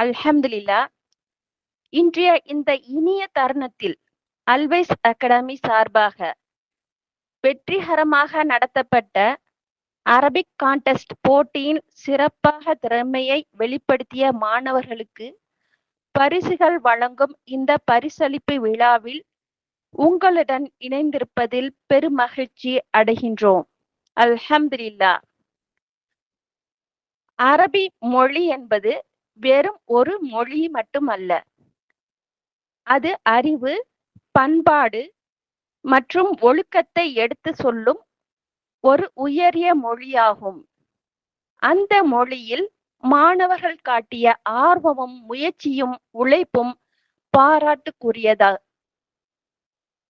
அல்ஹம்துலில்லா. இன்றைய இந்த இனிய தருணத்தில் அல்வைஸ் அகாடமி சார்பாக வெற்றிகரமாக நடத்தப்பட்ட அரபிக் கான்டெஸ்ட் போட்டியின் சிறப்பாக திறமையை வெளிப்படுத்திய மாணவர்களுக்கு பரிசுகள் வழங்கும் இந்த பரிசளிப்பு விழாவில் உங்களுடன் இணைந்திருப்பதில் பெருமகிழ்ச்சி அடைகின்றோம். அல்ஹம்துலில்லா. அரபி மொழி என்பது வெறும் ஒரு மொழி மட்டுமல்ல. அது அறிவு, பண்பாடு மற்றும் ஒழுக்கத்தை எடுத்து சொல்லும் ஒரு உயரிய மொழியாகும். அந்த மொழியில் மாணவர்கள் காட்டிய ஆர்வமும் முயற்சியும் உழைப்பும் பாராட்டுக்குரியதா.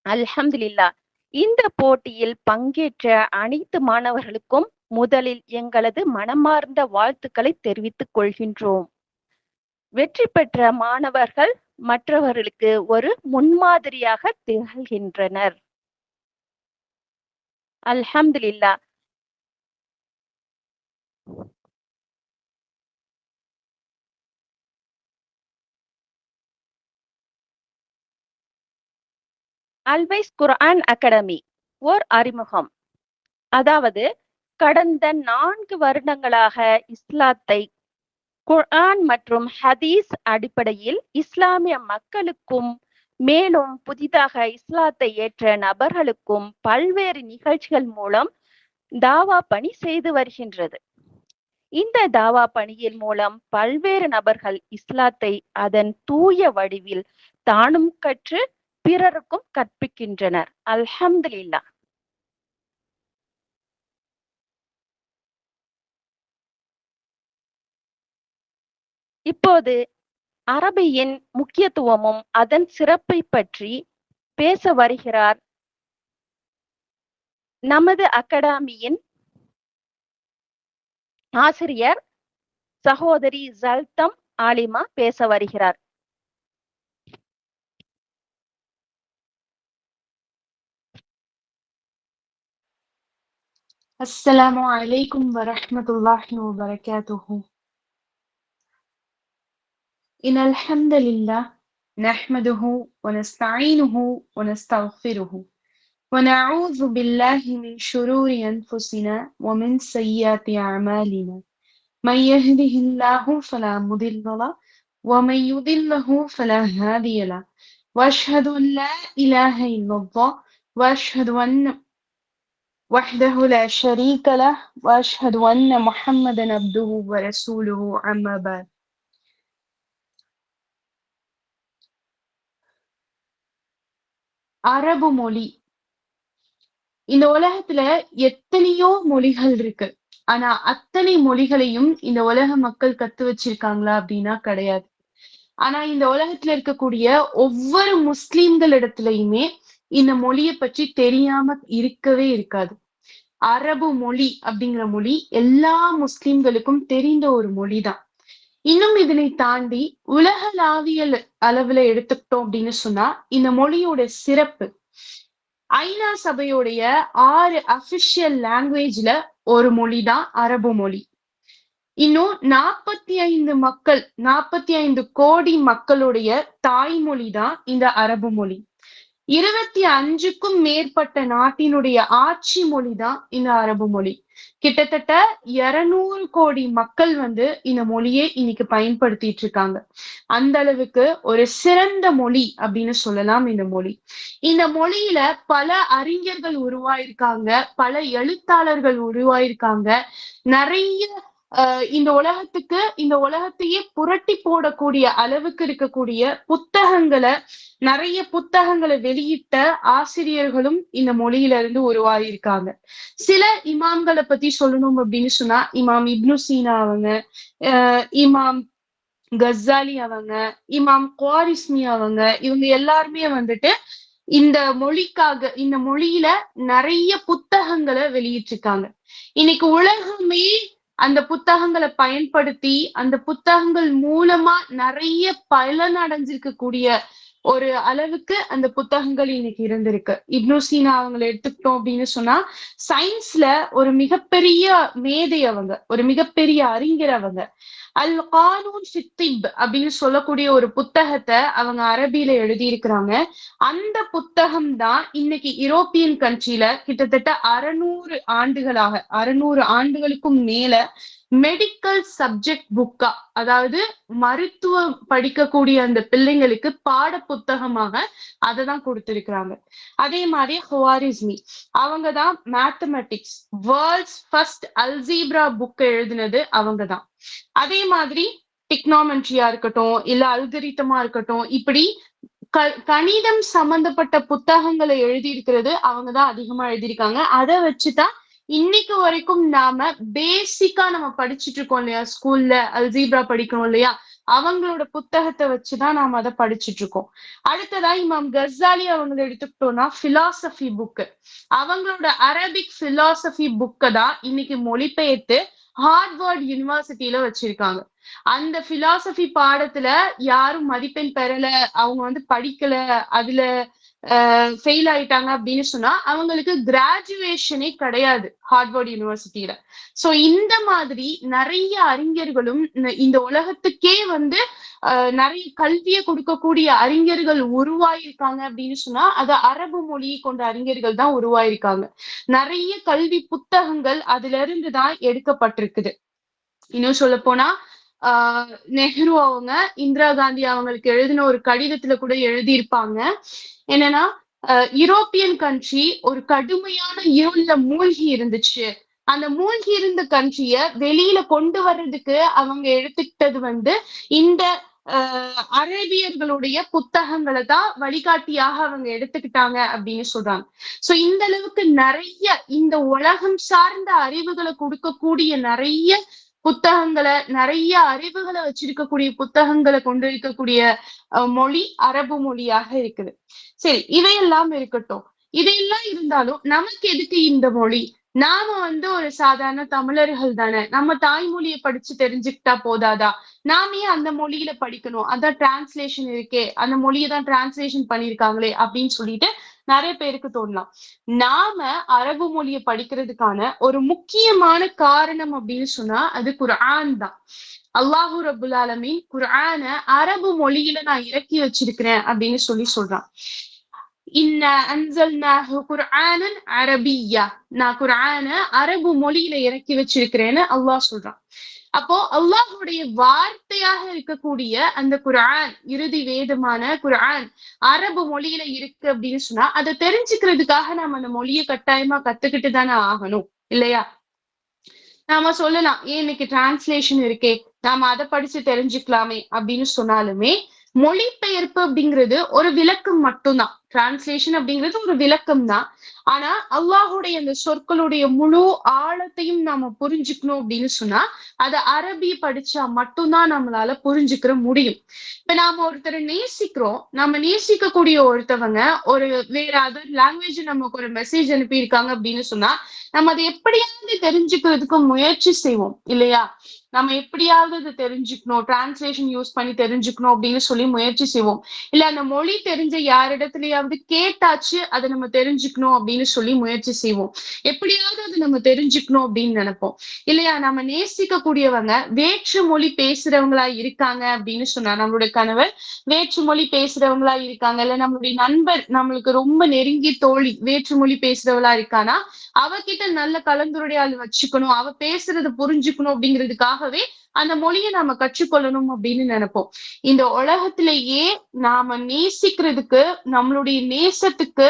அல்ஹம்துலில்லா. இந்த போட்டியில் பங்கேற்ற அனைத்து மாணவர்களுக்கும் முதலில் எங்களது மனமார்ந்த வாழ்த்துக்களை தெரிவித்துக் கொள்கின்றோம். வெற்றி பெற்ற மாணவர்கள் மற்றவர்களுக்கு ஒரு முன்மாதிரியாக திகழ்கின்றனர். அல்ஹம்துலில்லா. அல்வைஸ் குர்ஆன் அகாடமி ஓர் அறிமுகம். அதாவது கடந்த 4 வருடங்களாக இஸ்லாத்தை குர்ஆன் மற்றும் ஹதீஸ் அடிப்படையில் இஸ்லாமிய மக்களுக்கும் மேலும் புதிதாக இஸ்லாத்தை ஏற்ற நபர்களுக்கும் பல்வேறு நிகழ்ச்சிகள் மூலம் தாவா பணி செய்து வருகின்றது. இந்த தாவா பணியின் மூலம் பல்வேறு நபர்கள் இஸ்லாத்தை அதன் தூய வடிவில் தானும் கற்று பிறருக்கும் கற்பிக்கின்றனர். அல்ஹம்துலில்லா. இப்போது அரபியின் முக்கியத்துவமும் அதன் சிறப்பை பற்றி பேச வருகிறார் நமது அகாடமியின் ஆசிரியர் சகோதரி ஜல்தம் ஆலிமா பேச வருகிறார். السلام عليكم ورحمة الله وبركاته. إن الحمد لله نحمده ونستعينه ونستغفره ونعوذ بالله من شرور أنفسنا ومن سيئات أعمالنا. من يهده الله فلا مضل له ومن يضله فلا هادي له. وأشهد أن لا إله إلا الله وأشهد أن وحده لا شريك له وأشهد أن محمدا عبده ورسوله أما بعد. அரபு மொழி. இந்த உலகத்துல எத்தனையோ மொழிகள் இருக்கு. ஆனா அத்தனை மொழிகளையும் இந்த உலக மக்கள் கத்து வச்சிருக்காங்களா அப்படின்னா கிடையாது. ஆனா இந்த உலகத்துல இருக்கக்கூடிய ஒவ்வொரு முஸ்லிம்களிடத்திலயுமே இந்த மொழியை பற்றி தெரியாம இருக்கவே இருக்காது. அரபு மொழி அப்படிங்கிற மொழி எல்லா முஸ்லிம்களுக்கும் தெரிந்த ஒரு மொழிதான். இன்னும் இதனை தாண்டி உலகளாவிய அளவுல எடுத்துக்கிட்டோம் அப்படின்னு சொன்னா இந்த மொழியோட சிறப்பு ஐநா சபையுடைய 6 அபிஷியல் லாங்குவேஜ்ல ஒரு மொழிதான் அரபு மொழி. இன்னும் 45 கோடி மக்களுடைய தாய்மொழி தான் இந்த அரபு மொழி. 25க்கும் மேற்பட்ட நாட்டினுடைய ஆட்சி மொழி தான் இந்த அரபு மொழி. கிட்டத்தட்ட 200 கோடி மக்கள் இந்த மொழியை இன்னைக்கு பயன்படுத்திட்டு இருக்காங்க. அந்த அளவுக்கு ஒரு சிறந்த மொழி அப்படின்னு சொல்லலாம் இந்த மொழி. இந்த மொழியில பல அறிஞர்கள் உருவாயிருக்காங்க, பல எழுத்தாளர்கள் உருவாயிருக்காங்க. நிறைய இந்த உலகத்தையே புரட்டி போடக்கூடிய அளவுக்கு இருக்கக்கூடிய நிறைய புத்தகங்களை வெளியிட்ட ஆசிரியர்களும் இந்த மொழியில இருந்து உருவாகியிருக்காங்க. சில இமாம்களை பத்தி சொல்லணும் அப்படின்னு சொன்னா இமாம் இப்னு சீனா அவங்க, இமாம் கஸ்ஸாலி அவங்க, இமாம் குவாரிஸ்மி அவங்க, இவங்க எல்லாருமே இந்த மொழியில நிறைய புத்தகங்களை வெளியிட்டிருக்காங்க. இன்னைக்கு உலகமே அந்த புத்தகங்களை பயன்படுத்தி அந்த புத்தகங்கள் மூலமா நிறைய பலன் அடைஞ்சிருக்கக்கூடிய ஒரு அளவுக்கு அந்த புத்தகங்கள் இன்னைக்கு இருந்திருக்கு. இப்னு சீனா அவங்களை எடுத்துக்கிட்டோம் அப்படின்னு சொன்னா சயின்ஸ்ல ஒரு மிகப்பெரிய மேதை அவங்க, ஒரு மிகப்பெரிய அறிஞர் அவங்க. அல் கானூன் ஃபி திப் அப்படின்னு சொல்லக்கூடிய ஒரு புத்தகத்தை அவங்க அரபியில எழுதியிருக்கிறாங்க. அந்த புத்தகம் தான் இன்னைக்கு யூரோப்பியன் கண்ட்ரில கிட்டத்தட்ட 600 ஆண்டுகளாக, 600 ஆண்டுகளுக்கும் மேல மெடிக்கல் சப்ஜெக்ட் புக்கா, அதாவது மருத்துவம் படிக்கக்கூடிய அந்த பிள்ளைங்களுக்கு பாட புத்தகமாக அதை தான் கொடுத்திருக்கிறாங்க. அதே மாதிரி ஹுவாரிஸ்மி அவங்கதான் mathematics world's first algebra book எழுதினது அவங்கதான். அதே மாதிரி டிக்னாமெட்ரியா இருக்கட்டும், இல்ல அல்கரித்தமா இருக்கட்டும், இப்படி கணிதம் சம்பந்தப்பட்ட புத்தகங்களை எழுதியிருக்கிறது அவங்கதான் அதிகமா எழுதியிருக்காங்க. அதை வச்சுதான் இன்னைக்கு வரைக்கும் நாம பேசிக்கா நம்ம படிச்சுட்டு இருக்கோம் இல்லையா, ஸ்கூல்ல அல்ஜீப்ரா படிக்கணும் இல்லையா, அவங்களோட புத்தகத்தை வச்சுதான் நாம அதை படிச்சுட்டு இருக்கோம். அடுத்ததா இமாம் கசாலி அவங்களை எடுத்துக்கிட்டோம்னா பிலாசபி புக்கு, அவங்களோட அரபிக் பிலாசபி புக்கை தான் இன்னைக்கு மொழிபெயர்த்து ஹார்வர்ட் யூனிவர்சிட்டியில வச்சிருக்காங்க. அந்த பிலாசபி பாடத்துல யாரும் மதிப்பெண் பெறல, அவங்க படிக்கல, அதுல ஃபெயில் ஆயிட்டாங்க அப்படின்னு சொன்னா அவங்களுக்கு கிராஜுவேஷனே கிடையாது ஹார்வர்ட் யூனிவர்சிட்டியில. சோ இந்த மாதிரி நிறைய அறிஞர்களும் இந்த உலகத்துக்கே நிறைய கல்வியை கொடுக்கக்கூடிய அறிஞர்கள் உருவாயிருக்காங்க அப்படின்னு சொன்னா அது அரபு மொழியை கொண்ட அறிஞர்கள் தான் உருவாயிருக்காங்க. நிறைய கல்வி புத்தகங்கள் அதுல இருந்து தான் எடுக்கப்பட்டிருக்குது. இன்னும் சொல்ல போனா நெஹ்ரு அவங்க இந்திரா காந்தி அவங்களுக்கு எழுதின ஒரு கடிதத்துல கூட எழுதியிருப்பாங்க என்னன்னா, யூரோப்பியன் கண்ட்ரி ஒரு கடுமையான இருள்ல மூழ்கி இருந்துச்சு, அந்த மூழ்கி இருந்த கண்ட்ரிய வெளியில கொண்டு வர்றதுக்கு அவங்க எடுத்துக்கிட்டது இந்த அரேபியர்களுடைய புத்தகங்களை தான் வழிகாட்டியாக அவங்க எடுத்துக்கிட்டாங்க அப்படின்னு சொல்றாங்க. சோ இந்த அளவுக்கு நிறைய இந்த உலகம் சார்ந்த அறிவுகளை கொடுக்கக்கூடிய நிறைய புத்தகங்களை, நிறைய அறிவுகளை வச்சிருக்கக்கூடிய புத்தகங்களை கொண்டிருக்கக்கூடிய மொழி அரபு மொழியாக இருக்குது. சரி, இவையெல்லாம் இருக்கட்டும். இதையெல்லாம் இருந்தாலும் நமக்கு எதுக்கு இந்த மொழி? நாம ஒரு சாதாரண தமிழர்கள் தானே, நம்ம தாய்மொழியை படிச்சு தெரிஞ்சுக்கிட்டா போதாதா? நாமே அந்த மொழியில படிக்கணும், அதான் டிரான்ஸ்லேஷன் இருக்கே, அந்த மொழியை தான் டிரான்ஸ்லேஷன் பண்ணிருக்காங்களே அப்படின்னு சொல்லிட்டு நிறைய பேருக்கு தோணலாம். நாம அரபு மொழியை படிக்கிறதுக்கான ஒரு முக்கியமான காரணம் அப்படின்னு சொன்னா அது குர்ஆன் தான். அல்லாஹு ரபுல் ஆலமீன் குர்ஆன அரபு மொழியில நான் இறக்கி வச்சிருக்கிறேன் அப்படின்னு சொல்றான். இன்னா அன்ஸல்னாஹு குர்ஆனன் அரபிய்யா, நான் குர்ஆன அரபு மொழியில இறக்கி வச்சிருக்கிறேன்னு அல்லாஹ் சொல்றான். அப்போ அல்லாஹுடைய வார்த்தையாக இருக்கக்கூடிய அந்த குர்ஆன், இறுதி வேதமான குர்ஆன் அரபு மொழியில இருக்கு அப்படின்னு சொன்னா அதை தெரிஞ்சுக்கிறதுக்காக நாம அந்த மொழியை கட்டாயமா கத்துக்கிட்டு தானே ஆகணும் இல்லையா? நாம சொல்லலாம், ஏன் இன்னைக்கு டிரான்ஸ்லேஷன் இருக்கே, நாம அதை படிச்சு தெரிஞ்சுக்கலாமே அப்படின்னு சொன்னாலுமே மொழிபெயர்ப்பு அப்படிங்கிறது ஒரு விளக்கம் மட்டும்தான். டிரான்ஸ்லேஷன் அப்படிங்கிறது ஒரு விளக்கம் தான். ஆனா அல்லாஹுடைய அந்த சொற்களுடைய முழு ஆழத்தையும் நாம புரிஞ்சுக்கணும் அப்படின்னு சொன்னா அதை அரபி படிச்சா மட்டும்தான் நம்மளால புரிஞ்சுக்கிற முடியும். இப்ப நாம ஒருத்தரை நேசிக்கிறோம், நம்ம நேசிக்கக்கூடிய ஒருத்தவங்க ஒரு வேற அதர் லாங்குவேஜ் நமக்கு ஒரு மெசேஜ் அனுப்பியிருக்காங்க அப்படின்னு சொன்னா நம்ம அதை எப்படியாவது தெரிஞ்சுக்கிறதுக்கு முயற்சி செய்வோம் இல்லையா? நம்ம எப்படியாவது அதை தெரிஞ்சுக்கணும், டிரான்ஸ்லேஷன் யூஸ் பண்ணி தெரிஞ்சுக்கணும் அப்படின்னு சொல்லி முயற்சி செய்வோம். இல்ல அந்த மொழி தெரிஞ்ச யாரிடத்துலயாவது கேட்டாச்சு அதை நம்ம தெரிஞ்சுக்கணும் அப்படின்னு சொல்லி முயற்சி செய்வோம். எப்படியாவது அதை நம்ம தெரிஞ்சுக்கணும் அப்படின்னு நினைப்போம் இல்லையா? நம்ம நேசிக்கக்கூடியவங்க வேற்று மொழி பேசுறவங்களா இருக்காங்க அப்படின்னு சொன்னா, நம்மளுடைய கணவர் வேற்று மொழி பேசுறவங்களா இருக்காங்க, இல்ல நம்மளுடைய நண்பர் நம்மளுக்கு ரொம்ப நெருங்கிய தோழி வேற்று மொழி பேசுறவளா இருக்கானா அவகிட்ட நல்ல கலந்துரையாடல் வச்சுக்கணும், அவ பேசுறதை புரிஞ்சுக்கணும் அப்படிங்கிறதுக்காகவே அந்த மொழியை நாம கற்றுக்கொள்ளணும் அப்படின்னு நினைப்போம். இந்த உலகத்திலேயே நாம நேசிக்கிறதுக்கு, நம்மளுடைய நேசத்துக்கு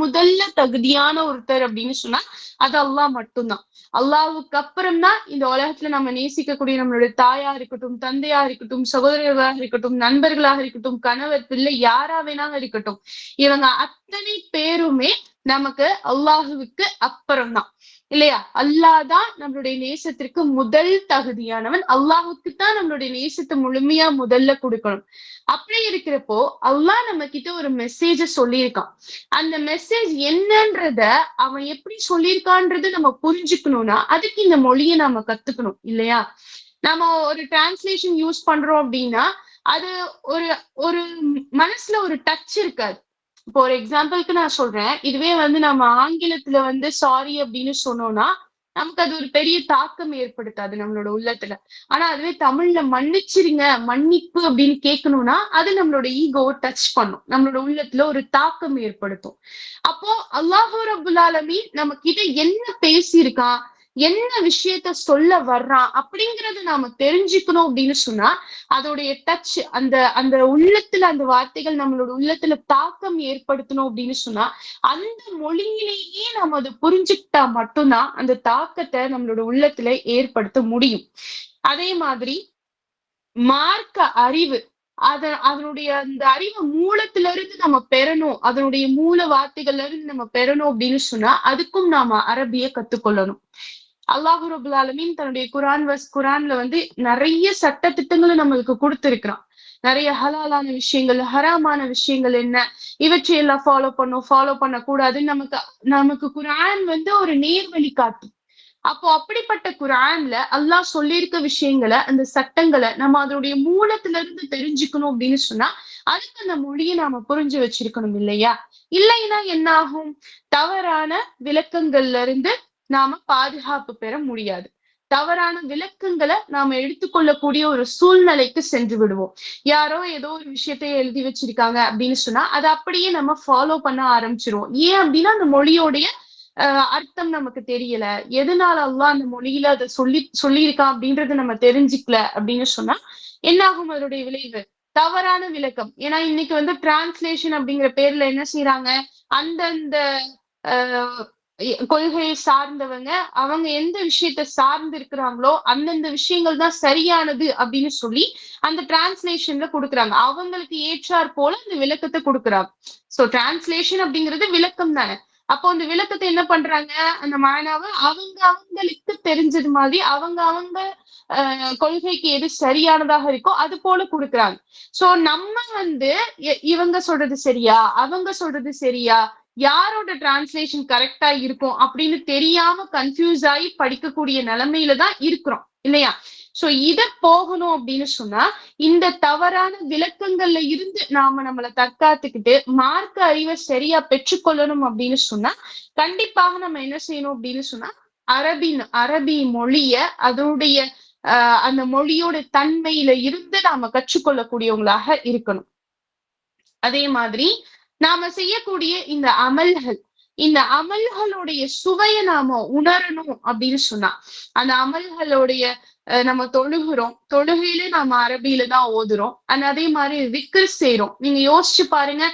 முதல்ல தகுதியான ஒருத்தர் அப்படின்னு சொன்னா அது அல்லாஹ் மட்டும்தான். அல்லாஹ்வுக்கு அப்புறம் தான் இந்த உலகத்துல நம்ம நேசிக்கக்கூடிய நம்மளுடைய தாயா இருக்கட்டும், தந்தையா இருக்கட்டும், சகோதரர்களாக இருக்கட்டும், நண்பர்களாக இருக்கட்டும், கணவர் பிள்ளை யாரா வேணாலும் இருக்கட்டும், இவங்க அத்தனை பேருமே நமக்கு அல்லாஹுவுக்கு அப்புறம் தான் இல்லையா? அல்லாஹ் தான் நம்மளுடைய நேசத்திற்கு முதல் தகுதியானவன். அல்லாஹுக்கு தான் நம்மளுடைய நேசத்தை முழுமையா முதல்ல கொடுக்கணும். அப்படி இருக்கிறப்போ அல்லாஹ் நம்ம கிட்ட ஒரு மெசேஜ சொல்லியிருக்கான். அந்த மெசேஜ் என்னன்றத அவன் எப்படி சொல்லியிருக்கான்றது நம்ம புரிஞ்சுக்கணும்னா அதுக்கு இந்த மொழியை நாம கத்துக்கணும் இல்லையா? நம்ம ஒரு டிரான்ஸ்லேஷன் யூஸ் பண்றோம் அப்படின்னா அது ஒரு ஒரு மனசுல ஒரு டச் இருக்காது. இப்போ ஒரு எக்ஸாம்பிளுக்கு நான் சொல்றேன். இதுவே நம்ம ஆங்கிலத்துல சாரி அப்படின்னு சொன்னோம்னா, நமக்கு அது ஒரு பெரிய தாக்கம் ஏற்படுத்தாது நம்மளோட உள்ளத்துல. ஆனா அதுவே தமிழ்ல மன்னிச்சிருங்க, மன்னிப்பு அப்படின்னு கேட்கணும்னா, அது நம்மளோட ஈகோவை டச் பண்ணும். நம்மளோட உள்ளத்துல ஒரு தாக்கம் ஏற்படுத்தும். அப்போ அல்லாஹு ரப்புல் ஆலமீன் நம்ம கிட்ட என்ன பேசியிருக்கான், என்ன விஷயத்த சொல்ல வர்றான் அப்படிங்கறத நாம தெரிஞ்சுக்கணும் அப்படின்னு சொன்னா, அதோடைய டச் அந்த அந்த உள்ளத்துல அந்த வார்த்தைகள் நம்மளோட உள்ளத்துல தாக்கம் ஏற்படுத்தணும் அப்படின்னு சொன்னா, அந்த மொழியிலேயே நம்ம அதை புரிஞ்சுக்கிட்டா மட்டும்தான் அந்த தாக்கத்தை நம்மளோட உள்ளத்துல ஏற்படுத்த முடியும். அதே மாதிரி மார்க்க அறிவு அதனுடைய அந்த அறிவு மூலத்துல இருந்து நம்ம பெறணும், அதனுடைய மூல வார்த்தைகள்ல இருந்து நம்ம பெறணும் அப்படின்னு சொன்னா, அதுக்கும் நாம அரபிய கத்துக்கொள்ளணும். அல்லாஹு ரபுல் ஆலமீன் தன்னுடைய குரான்ல நிறைய சட்ட திட்டங்களை நம்மளுக்கு கொடுத்திருக்கிறான். நிறைய ஹலாலான விஷயங்கள், ஹராமான விஷயங்கள் என்ன, இவற்றையெல்லாம் ஃபாலோ பண்ணக்கூடாதுன்னு நமக்கு நமக்கு குரான் ஒரு நேர்வழி காட்டும். அப்போ அப்படிப்பட்ட குரான்ல அல்லாஹ் சொல்லியிருக்க விஷயங்களை, அந்த சட்டங்களை நம்ம அதனுடைய மூலத்துல இருந்து தெரிஞ்சுக்கணும் அப்படின்னு சொன்னா, அதுக்கு அந்த மொழியை நாம புரிஞ்சு வச்சிருக்கணும் இல்லையா? இல்லைன்னா என்ன ஆகும்? தவறான விளக்கங்கள்ல இருந்து நாம பாதுகாப்பு பெற முடியாது. தவறான விளக்கங்களை நாம எடுத்துக்கொள்ளக்கூடிய ஒரு சூழ்நிலைக்கு சென்று விடுவோம். யாரோ ஏதோ ஒரு விஷயத்தை எழுதி வச்சிருக்காங்க அப்படின்னு சொன்னா, அதை அப்படியே நம்ம ஃபாலோ பண்ண ஆரம்பிச்சிருவோம். ஏன் அப்படின்னா அந்த மொழியோடைய அர்த்தம் நமக்கு தெரியல. எதனால அல்லாஹ் அந்த மொழியில அதை சொல்லியிருக்கான் அப்படின்றத நம்ம தெரிஞ்சுக்கல அப்படின்னு சொன்னா என்ன ஆகும்? அதனுடைய விளைவு தவறான விளக்கம். ஏன்னா இன்னைக்கு டிரான்ஸ்லேஷன் அப்படிங்கிற பேர்ல என்ன செய்யறாங்க? அந்தந்த ஆஹ் கொள்கையை சார்ந்தவங்க, அவங்க எந்த விஷயத்த சார்ந்து இருக்கிறாங்களோ அந்தந்த விஷயங்கள் தான் சரியானது அப்படின்னு சொல்லி அந்த டிரான்ஸ்லேஷன்ல கொடுக்குறாங்க. அவங்களுக்கு ஏற்றாற் போல அந்த விளக்கத்தை கொடுக்குறாங்க. சோ டிரான்ஸ்லேஷன் அப்படிங்கிறது விளக்கம் தானே. அப்போ அந்த விளக்கத்தை என்ன பண்றாங்க? அந்த மானாவை அவங்களுக்கு தெரிஞ்சது மாதிரி அவங்க கொள்கைக்கு எது சரியானதாக இருக்கோ அது போல கொடுக்குறாங்க. சோ நம்ம இவங்க சொல்றது சரியா, அவங்க சொல்றது சரியா, யாரோட டிரான்ஸ்லேஷன் கரெக்டா இருக்கும் அப்படின்னு தெரியாம கன்ஃபியூஸ் ஆகி படிக்கக்கூடிய நிலைமையில தான் இருக்கிறோம் இல்லையா? சோ இத போகணும் அப்படின்னு சொன்னா, இந்த தவறான விளக்கங்கள்ல இருந்து நாம நம்மளை தற்காத்துக்கிட்டு மார்க்க அறிவை சரியா பெற்றுக்கொள்ளணும் அப்படின்னு சொன்னா, கண்டிப்பாக நம்ம என்ன செய்யணும் அப்படின்னு சொன்னா, அரபி மொழிய அதனுடைய அந்த மொழியோட தன்மையில இருந்து நாம கற்றுக்கொள்ளக்கூடியவங்களாக இருக்கணும். அதே மாதிரி நாம செய்யக்கூடிய இந்த அமல்களுடைய சுவையை நாம உணரணும் அப்படின்னு சொன்னா, அந்த அமல்களுடைய நம்ம தொழுகையில நாம அரபியில தான் ஓதுறோம். அதே மாதிரி விக்ர் செய்யறோம். நீங்க யோசிச்சு பாருங்க,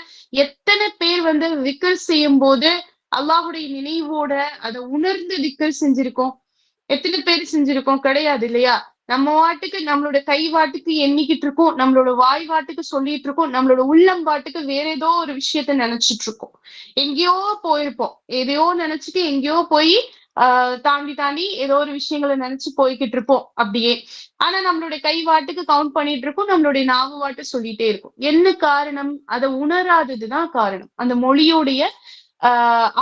எத்தனை பேர் விக்ர் செய்யும் போது அல்லாஹுடைய நினைவோட அதை உணர்ந்து விக்ர் செஞ்சிருக்கோம்? எத்தனை பேர் செஞ்சிருக்கோம்? கிடையாது இல்லையா? நம்ம வாட்டுக்கு நம்மளோட கை வாட்டுக்கு எண்ணிக்கிட்டு இருக்கோம், நம்மளோட வாய் வாட்டுக்கு சொல்லிட்டு இருக்கோம், நம்மளோட உள்ளம் வாட்டுக்கு வேற ஏதோ ஒரு விஷயத்த நினைச்சிட்டு இருக்கோம். எங்கேயோ போயிருப்போம், எதையோ நினைச்சிட்டு எங்கேயோ போய் தாண்டி ஏதோ ஒரு விஷயங்களை நினைச்சு போய்கிட்டு இருப்போம் அப்படியே. ஆனா நம்மளுடைய கை வாட்டுக்கு கவுண்ட் பண்ணிட்டு இருக்கோம், நம்மளுடைய நாவு வாட்டு சொல்லிட்டே இருக்கும். என்ன காரணம்? அதை உணராததுதான் காரணம். அந்த மொழியோடைய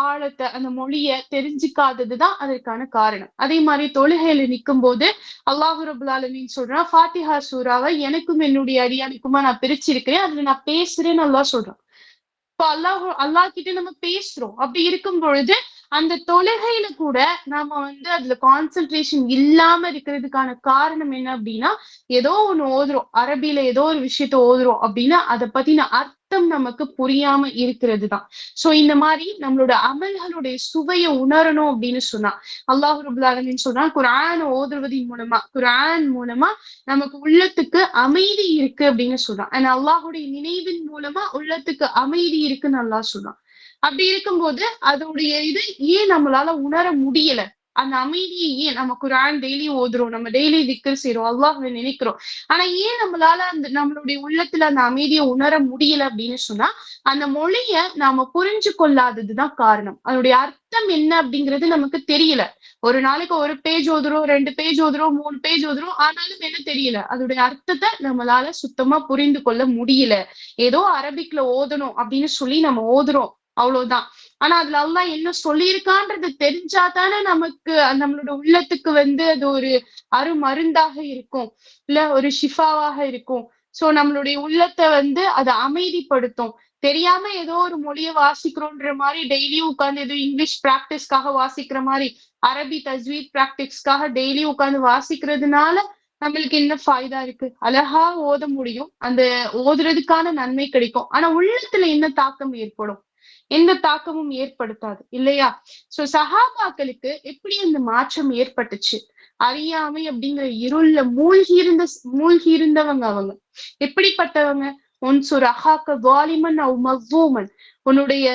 ஆழத்தை, அந்த மொழிய தெரிஞ்சுக்காததுதான் அதற்கான காரணம். அதே மாதிரி தொழுகையில நிற்கும் போது அல்லாஹு ரபுல் ஆலமீன் சொல்றான், ஃபாத்திஹா சூராவை எனக்கும் என்னுடைய அடியானுக்குமா நான் பிரிச்சிருக்கிறேன், அதுல நான் பேசுறேன்னு அல்லாஹ் சொல்றான். இப்போ அல்லாஹ் கிட்ட நம்ம பேசுறோம். அப்படி இருக்கும் பொழுது அந்த தொழுகையில கூட நாம அதுல கான்சென்ட்ரேஷன் இல்லாம இருக்கிறதுக்கான காரணம் என்ன அப்படின்னா, ஏதோ ஒண்ணு ஓதுறோம், அரபியில ஏதோ ஒரு விஷயத்த ஓதுறோம் அப்படின்னா அதை பத்தின அர்த்தம் நமக்கு புரியாம இருக்கிறது தான். சோ இந்த மாதிரி நம்மளோட அமல்களுடைய சுவையை உணரணும் அப்படின்னு சொன்னா, அல்லாஹ் ரபுல் ஆலமீன் சொன்னா, குர்ஆன் மூலமா நமக்கு உள்ளத்துக்கு அமைதி இருக்கு அப்படின்னு சொல்றான். ஆனா அல்லாஹுடைய நினைவின் மூலமா உள்ளத்துக்கு அமைதி இருக்குன்னு அல்லாஹ் சொல்றான். அப்படி இருக்கும்போது அதோடைய இது ஏன் நம்மளால உணர முடியல? அந்த அமைதியை ஏன் நம்ம குர்ஆன் டெய்லி ஓதுறோம், நம்ம டெய்லி திக்ர் செய்யறோம், அல்லாஹ்வை நினைக்கிறோம், ஆனா ஏன் நம்மளால அந்த நம்மளுடைய உள்ளத்துல அந்த அமைதியை உணர முடியல அப்படின்னு சொன்னா, அந்த மொழிய நாம புரிஞ்சு கொள்ளாததுதான் காரணம். அதனுடைய அர்த்தம் என்ன அப்படிங்கிறது நமக்கு தெரியல. ஒரு நாளைக்கு ஒரு பேஜ் ஓதுறோம், 2 பேஜ் ஓதுறோம், 3 பேஜ் ஓதுறோம், ஆனாலும் என்ன தெரியல, அதோடைய அர்த்தத்தை நம்மளால சுத்தமா புரிந்து கொள்ள முடியல. ஏதோ அரபிக்ல ஓதணும் அப்படின்னு சொல்லி நம்ம ஓதுறோம், அவ்வளவுதான். ஆனா அதுல அல்லாஹ் என்ன சொல்லியிருக்கான்றது தெரிஞ்சாதானே நமக்கு நம்மளோட உள்ளத்துக்கு அது ஒரு அருமருந்தாக இருக்கும், இல்ல ஒரு ஷிஃபாவாக இருக்கும். சோ நம்மளுடைய உள்ளத்தை அதை அமைதிப்படுத்தும். தெரியாம ஏதோ ஒரு மொழியை வாசிக்கிறோன்ற மாதிரி டெய்லியும் உட்கார்ந்து ஏதோ இங்கிலீஷ் பிராக்டிஸ்க்காக வாசிக்கிற மாதிரி, அரபி தஜ்வீத் பிராக்டிஸ்க்காக டெய்லியும் உட்கார்ந்து வாசிக்கிறதுனால நம்மளுக்கு என்ன ஃபாய்தா இருக்கு? அழகா ஓத முடியும், அந்த ஓதுறதுக்கான நன்மை கிடைக்கும். ஆனா உள்ளத்துல என்ன தாக்கம் ஏற்படும்? எந்த தாக்கமும் ஏற்படுத்தாது இல்லையா? சோ சஹாபாக்களுக்கு எப்படி அந்த மாற்றம் ஏற்பட்டுச்சு? அறியாமை அப்படிங்கிற இருள்ல மூழ்கி இருந்தவங்க. அவங்க எப்படிப்பட்டவங்க? உன்சுர் அஹாக்க வாலிமன் அவ் மஸ்ஸூமன், உன்னுடைய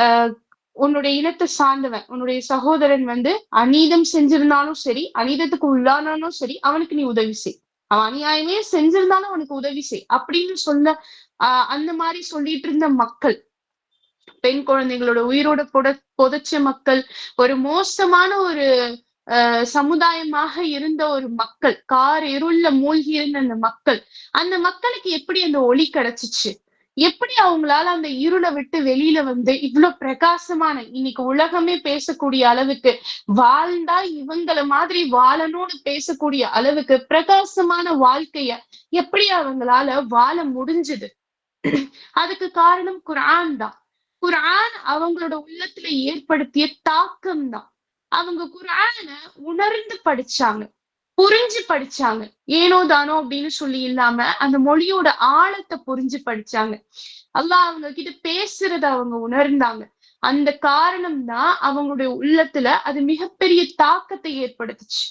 ஆஹ் உன்னுடைய இனத்தை சார்ந்தவன், உன்னுடைய சகோதரன் அநீதம் செஞ்சிருந்தாலும் சரி, அநீதத்துக்கு உள்ளானாலும் சரி, அவனுக்கு நீ உதவி செய். அவன் அநியாயமே செஞ்சிருந்தாலும் அவனுக்கு உதவி செய் அப்படின்னு அந்த மாதிரி சொல்லிட்டு இருந்த மக்கள், பெண் குழந்தைகளோட உயிரோட புதைச்ச மக்கள், ஒரு மோசமான ஒரு சமுதாயமாக இருந்த ஒரு மக்கள், கார் இருள்ல மூழ்கி இருந்த அந்த மக்களுக்கு எப்படி அந்த ஒளி கிடைச்சிச்சு? எப்படி அவங்களால அந்த இருளை விட்டு வெளியில இவ்வளவு பிரகாசமான, இன்னைக்கு உலகமே பேசக்கூடிய அளவுக்கு, வாழ்ந்தா இவங்கள மாதிரி வாழணும்னு பேசக்கூடிய அளவுக்கு பிரகாசமான வாழ்க்கைய எப்படி அவங்களால வாழ முடிஞ்சது? அதுக்கு காரணம் குர்ஆன் தான். குர்ஆன் அவங்களோட உள்ளத்துல ஏற்படுத்திய தாக்கம் தான். அவங்க குர்ஆன உணர்ந்து படிச்சாங்க, புரிஞ்சு படிச்சாங்க. ஏனோ தானோ அப்படின்னு சொல்லி இல்லாம அந்த மொழியோட ஆழத்தை புரிஞ்சு படிச்சாங்க. அல்லாஹ் அவங்க கிட்ட பேசுறத அவங்க உணர்ந்தாங்க. அந்த காரணம் தான் அவங்களுடைய உள்ளத்துல அது மிகப்பெரிய தாக்கத்தை ஏற்படுத்துச்சு.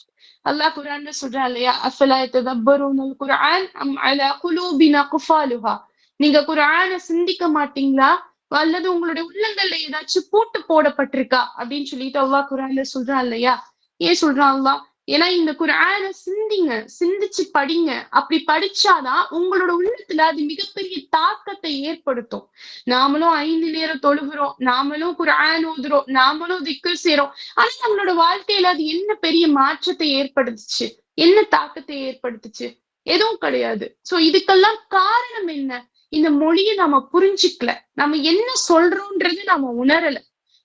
அல்லாஹ் குர்ஆன்ல சொல்றான் இல்லையா, அஃபலா யததப்பரூனல் குர்ஆன் அம் அலா குலூபின் அக்ஃபாலுஹா, நீங்க குர்ஆனை சிந்திக்க மாட்டீங்களா, அல்லது உங்களுடைய உள்ளங்கள்ல ஏதாச்சும் பூட்டு போடப்பட்டிருக்கா அப்படின்னு சொல்லிட்டு அல்லாஹ் குர்ஆன்ல சொல்றான் இல்லையா? ஏன் சொல்றான் அல்லாஹ்? ஏன்னா இந்த குர்ஆனை சிந்திங்க, சிந்திச்சு படிங்க. அப்படி படிச்சாதான் உங்களோட உள்ளத்துல அது மிகப்பெரிய தாக்கத்தை ஏற்படுத்தும். நாமளும் 5 நேரம் தொழுகிறோம், நாமளும் குர்ஆன் ஓதுறோம், நாமளும் திக்ர் செய்றோம். ஆனா நம்மளோட வாழ்க்கையில அது என்ன பெரிய மாற்றத்தை ஏற்படுத்துச்சு? என்ன தாக்கத்தை ஏற்படுத்துச்சு? எதுவும் கிடையாது. சோ இதுக்கெல்லாம் காரணம் என்ன? இந்த மொழியை நம்ம புரிஞ்சுக்கல, நம்ம என்ன சொல்றோம்ன்றது நம்ம உணரல.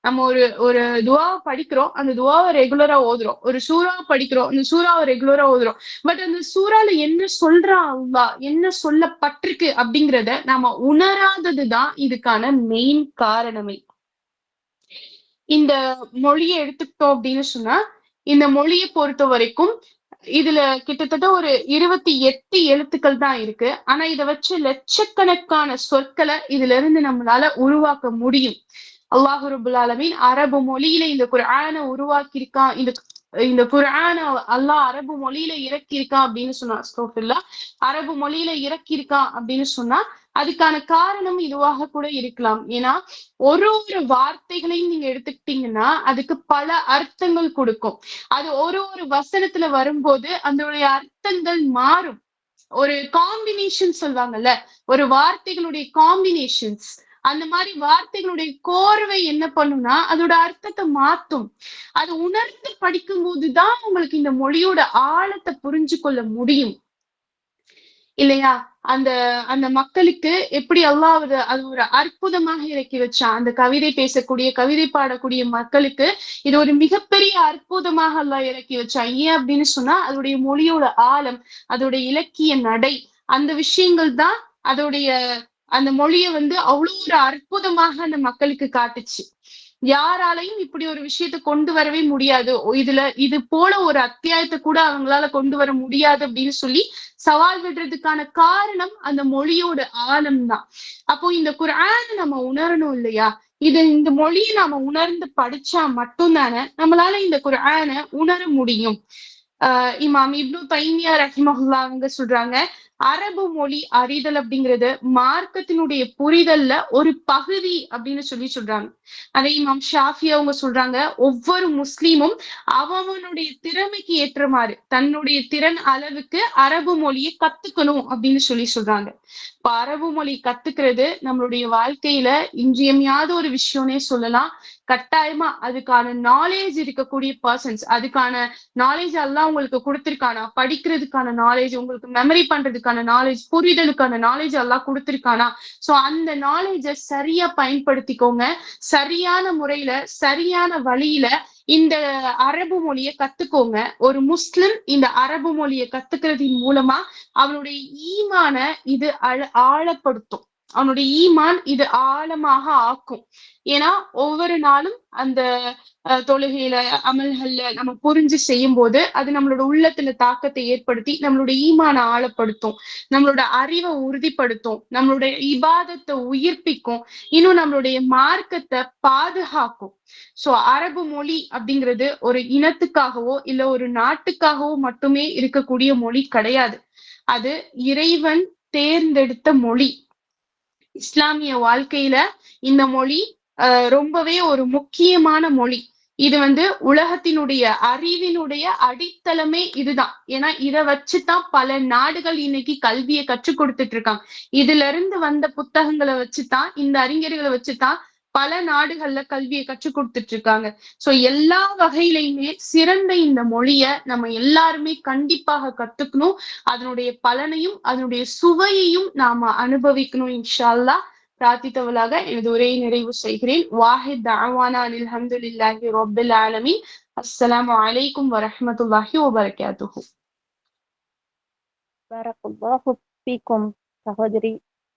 நம்ம ஒரு துவாவை படிக்கிறோம், அந்த துவாவை ரெகுலரா ஓதுறோம். ஒரு சூறாவை படிக்கிறோம், அந்த சூறாவை ரெகுலரா ஓதுறோம். பட் அந்த சூறால என்ன சொல்றான் அல்லாஹ், என்ன சொல்லப்பட்டிருக்கு அப்படிங்கிறத நாம உணராததுதான் இதுக்கான மெயின் காரணமே. இந்த மொழியை எடுத்துக்கிட்டோம் அப்படின்னு சொன்னா, இந்த மொழியை பொறுத்த வரைக்கும் இதுல கிட்டத்தட்ட ஒரு 28 எழுத்துக்கள் தான் இருக்கு. ஆனா இதை வச்சு லட்சக்கணக்கான சொற்களை இதுல இருந்து நம்மளால உருவாக்க முடியும். அல்லாஹ் ரப்புல் ஆலமீன் அரபு மொழியில இந்த குர்ஆனை உருவாக்கியிருக்கான். இந்த குர்ஆனை அல்லாஹ் அரபு மொழியில இறக்கியிருக்கான் அப்படின்னு சொன்னா, அஸ்தக்ஃபிருல்லாஹ், அரபு மொழியில இறக்கியிருக்கான் அப்படின்னு சொன்னா அதுக்கான காரணம் இதுவாக கூட இருக்கலாம். ஏன்னா ஒரு வார்த்தைகளையும் நீங்க எடுத்துக்கிட்டீங்கன்னா அதுக்கு பல அர்த்தங்கள் கொடுக்கும். அது ஒரு வசனத்துல வரும்போது அதனுடைய அர்த்தங்கள் மாறும். ஒரு காம்பினேஷன் சொல்லுவாங்கல்ல, ஒரு வார்த்தைகளுடைய காம்பினேஷன்ஸ், அந்த மாதிரி வார்த்தைகளுடைய கோர்வை என்ன பண்ணும்னா அதோட அர்த்தத்தை மாத்தும். அது உணர்ந்து படிக்கும் போதுதான் உங்களுக்கு இந்த மொழியோட ஆழத்தை புரிஞ்சு கொள்ள முடியும் இல்லையா? அந்த மக்களுக்கு எப்படி அல்லாஹ் அது ஒரு அற்புதமாக இறக்கி வச்சான். அந்த கவிதை பேசக்கூடிய, கவிதை பாடக்கூடிய மக்களுக்கு இது ஒரு மிகப்பெரிய அற்புதமாக அல்லாஹ் இறக்கி வச்சான். ஏன் அப்படின்னு சொன்னா அதோடைய மொழியோட ஆழம், அதோடைய இலக்கிய நடை, அந்த விஷயங்கள் தான் அந்த மொழியை அவ்வளவு ஒரு அற்புதமாக அந்த மக்களுக்கு காட்டுச்சு. யாராலையும் இப்படி ஒரு விஷயத்த கொண்டு வரவே முடியாது, இது போல ஒரு அத்தியாயத்தை கூட அவங்களால கொண்டு வர முடியாது அப்படின்னு சொல்லி சவால் விடுறதுக்கான காரணம் அந்த மொழியோட ஆழம் தான். அப்போ இந்த குர்ஆனை நம்ம உணரணும் இல்லையா? இந்த மொழியை நாம உணர்ந்து படிச்சா மட்டும்தானே நம்மளால இந்த குர்ஆனை உணர முடியும். இமாம் இப்னு தைமியா ரஹிமஹுல்லாஹ் அவங்க சொல்றாங்க, அரபு மொழி அறிதல் அப்படிங்கிறது மார்க்கத்தினுடைய புரிதல்ல ஒரு பகுதி அப்படின்னு சொல்றாங்க. அதே இமாம் ஷாஃபி அவங்க சொல்றாங்க, ஒவ்வொரு முஸ்லீமும் அவனுடைய திறமைக்கு ஏற்றமாறு தன்னுடைய திறன் அளவுக்கு அரபு மொழியை கத்துக்கணும் அப்படின்னு சொல்றாங்க. இப்ப அரபு மொழி கத்துக்கிறது நம்மளுடைய வாழ்க்கையில இன்றியமையாத ஒரு விஷயம்னே சொல்லலாம். கட்டாயமா அதுக்கான நாலேஜ் இருக்கக்கூடிய பர்சன்ஸ், அதுக்கான நாலேஜ் எல்லாம் உங்களுக்கு கொடுத்திருக்கானா, படிக்கிறதுக்கான நாலேஜ், உங்களுக்கு மெமரி பண்றதுக்கான நாலேஜ், புரிதலுக்கான நாலேஜ் எல்லாம் கொடுத்திருக்கானா? சோ அந்த நாலேஜை சரியா பயன்படுத்திக்கோங்க. சரியான முறையில, சரியான வழியில இந்த அரபு மொழியை கத்துக்கோங்க. ஒரு முஸ்லிம் இந்த அரபு மொழியை கத்துக்கிறதின் மூலமா அவனுடைய ஈமான இது ஆழப்படுத்தும். அவனுடைய ஈமான் இது ஆழமாக ஆக்கும். ஏன்னா ஒவ்வொரு நாளும் அந்த தொழுகையில அமல்கள்ல நம்ம புரிஞ்சு செய்யும் போது அது நம்மளோட உள்ளத்துல தாக்கத்தை ஏற்படுத்தி நம்மளோட ஈமான ஆழப்படுத்தும், நம்மளோட அறிவை உறுதிப்படுத்தும், நம்மளுடைய இபாதத்தை உயிர்ப்பிக்கும், இன்னும் நம்மளுடைய மார்க்கத்தை பாதுகாக்கும். சோ அரபு மொழி அப்படிங்கிறது ஒரு இனத்துக்காகவோ இல்ல ஒரு நாட்டுக்காகவோ மட்டுமே இருக்கக்கூடிய மொழி கிடையாது. அது இறைவன் தேர்ந்தெடுத்த மொழி. இஸ்லாமிய வாழ்க்கையில இந்த மொழி ரொம்பவே ஒரு முக்கியமான மொழி. இது உலகத்தினுடைய அறிவினுடைய அடித்தளமே இதுதான். ஏன்னா இதை வச்சுதான் பல நாடுகள் இன்னைக்கு கல்வியை கற்றுக் கொடுத்துட்டு இருக்காங்க. இதுல இருந்து வந்த புத்தகங்களை வச்சுதான், இந்த அறிஞர்களை வச்சுதான் பல நாடுகள்ல கல்வியை கற்றுக் கொடுத்துட்டு இருக்காங்க. சோ எல்லா வகையிலையுமே சிறந்த இந்த மொழிய நம்ம எல்லாருமே கண்டிப்பாக கத்துக்கணும். அதனுடைய பலனையும் அதனுடைய சுவையையும் நாம அனுபவிக்கணும் இன்ஷா அல்லாஹ். பிரார்த்தித்தவளாக எனது உரையை நிறைவு செய்கிறேன். வாஹித் தஅவானா அல்ஹம்துலில்லாஹி ரப்பில் ஆலமீன். அஸ்ஸலாமு அலைக்கும் வரஹ்மத்துல்லாஹி வபரகாத்துஹு. பரக்கல்லாஹு ஃபீக்கும் சகோதரி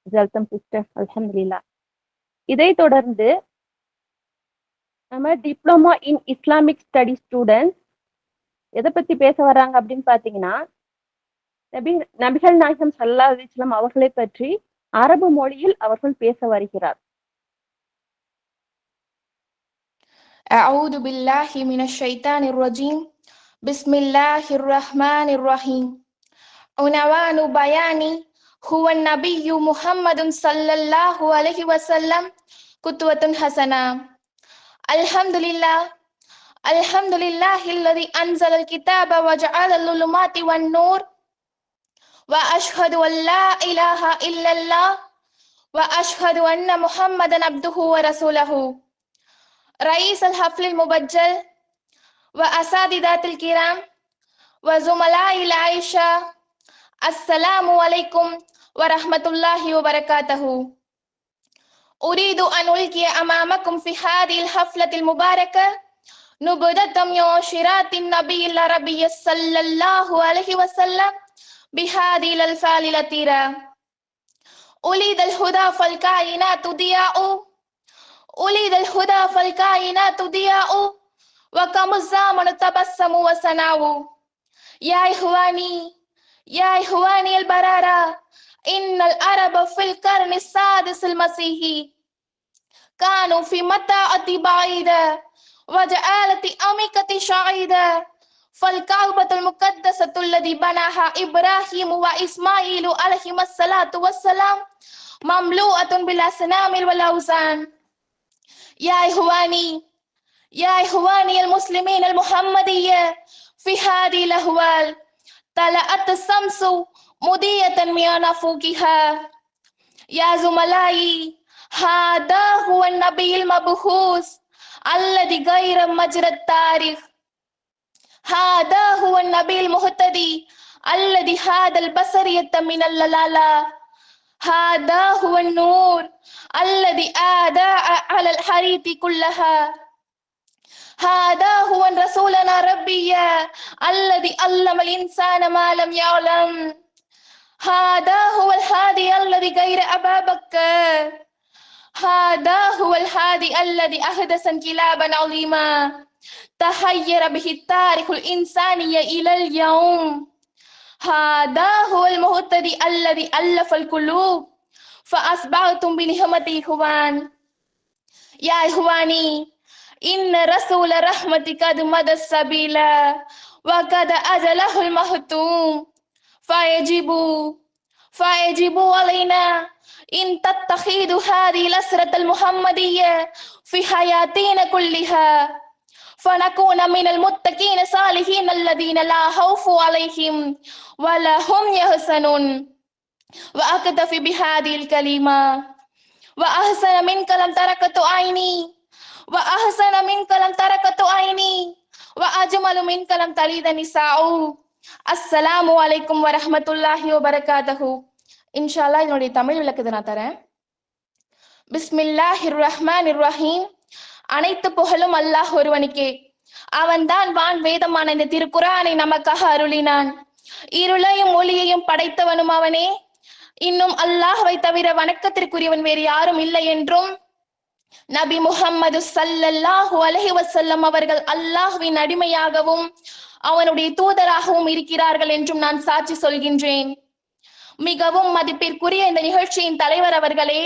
ஜல்தம் சிஸ்டர், அல்ஹம்துலில்லாஹ். இதை தொடர்ந்து நம்ம diploma in Islamic study students எதை பத்தி பேச வர்றாங்க அப்படின்னு பாத்தீங்கன்னா, நபிகள் நாயகம் ஸல்லல்லாஹு அலைஹி வஸல்லம் அவர்களை பற்றி அரபு மொழியில் அவர்கள் பேச வருகிறார். أعوذ بالله من الشيطان الرجيم بسم الله الرحمن الرحيم عنوان بياني هو النبي محمد صلى الله عليه وسلم قدوة حسنة. الحمد لله الذي أنزل الكتاب وجعل الظلمات والنور وأشهد أن لا إله إلا الله وأشهد أن محمدا عبده ورسوله. رئيس الحفل المبجل وأساتذة الكرام وزملاء العائشة، السلام عليكم ورحمة الله وبركاته. أريد أن ألقي أمامكم في هذه الحفلة المباركة نبذة من عشرات النبي العربي صلى الله عليه وسلم بهذه الألفاظ الأطيرة. أولد الهدى فالكائنات ضياء، أولد الهدى فالكائنات ضياء، وكم الزمن تبسم وسناء. يا إخواني البرارة، إن العرب في القرن السادس المسيحي كانوا في متاعة بعيدة وجعالة أميكة شعيدة، فالكعبة المقدسة الذي بناها إبراهيم وإسماعيل عليهما الصلاة والسلام مملوءة بالأصنام والأوثان. يا إخواني المسلمين المحمدية، في هذه الأحوال طلعت الشمس مضيئة من أفقها. يا زملائي، هذا هو النبي المبعوث الذي غير مجرى التاريخ، هذا هو النبي المهتدي الذي هاد البصرية من اللالة، هذا هو النور الذي أضاء على الحريق كلها، هذا هو رسولنا ربي الذي علم الإنسان ما لم يعلم، هذا هو الهادي الذي غير أبا بكر، هذا هو الهادي الذي أحدث انقلابا عظيما تحير به التاريخ الإنساني إلى اليوم، هذا هو المهتدي الذي ألف القلوب فأصبحتم بنعمته إخوان. يا إخواني، إن رسول رحمة قد مضى السبيل وقد أجله المهتوم، فيجب علينا إن تتخذوا هذه الأسرة المحمدية في حياتنا كلها، فنكون من المتقين الصالحين الذين لا خوف عليهم ولا هم يحزنون. وأكتفي بهذه الكلمة. وأحسن منك لم تركت عيني، وأحسن منك لم تركت عيني، وأجمل منك لم تلد نساء. அஸ்ஸலாமு அலைக்கும் வரஹ்மத்துல்லாஹி வபரகாத்துஹு. இன்ஷா அல்லாஹ் இதனுடைய தமிழ் விளக்கத்தை நான் தரேன். பிஸ்மில்லாஹிர் ரஹ்மானிர் ரஹீம். அனைத்து புகழும் அல்லாஹ் ஒருவனுக்கே. அவன்தான் வான் வேதமான இந்த திருக்குரானை நமக்காக அருளினான். இருளையும் ஒளியையும் படைத்தவனும் அவனே. இன்னும் அல்லாஹ்வை தவிர வணக்கத்திற்குரியவன் வேறு யாரும் இல்லை என்றும் நபி முஹம்மது ஸல்லல்லாஹு அலைஹி வஸல்லம் அவர்கள் அல்லாஹ்வின் அடிமையாகவும் அவனுடைய தூதராகவும் இருக்கிறார்கள் என்றும் நான் சாட்சி சொல்கின்றேன். மிகவும் மதிப்பிற்குரிய இந்த நிகழ்ச்சியின் தலைவர் அவர்களே,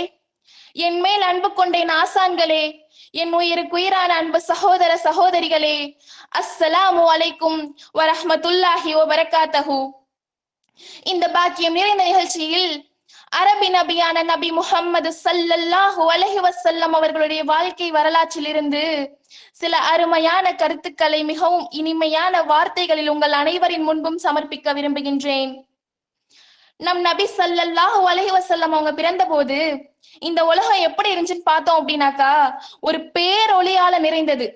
என் மேல் அன்பு கொண்ட என் ஆசான்களே, என் உயிருக்குயிரான அன்பு சகோதர சகோதரிகளே, அஸ்ஸலாமு அலைக்கும் வரஹ்மத்துல்லாஹி வபரகாத்தஹு. இந்த பாக்கியம் நிறைந்த நிகழ்ச்சியில் அரபி நபியான நபி முஹம்மது ஸல்லல்லாஹு அலைஹி வஸல்லம் அவர்களுடைய வாழ்க்கை வரலாற்றிலிருந்து சில அருமையான கருத்துக்களை மிகவும் இனிமையான வார்த்தைகளில் உங்கள் அனைவரின் முன்பும் சமர்ப்பிக்க விரும்புகின்றேன். நம் நபி ஸல்லல்லாஹு அலைஹி வஸல்லம் அவங்க பிறந்த போது இந்த உலகம் எப்படி இருந்துச்சுன்னு பார்த்தோம் அப்படின்னாக்கா, ஒரு பேரொளியால நிறைந்தது.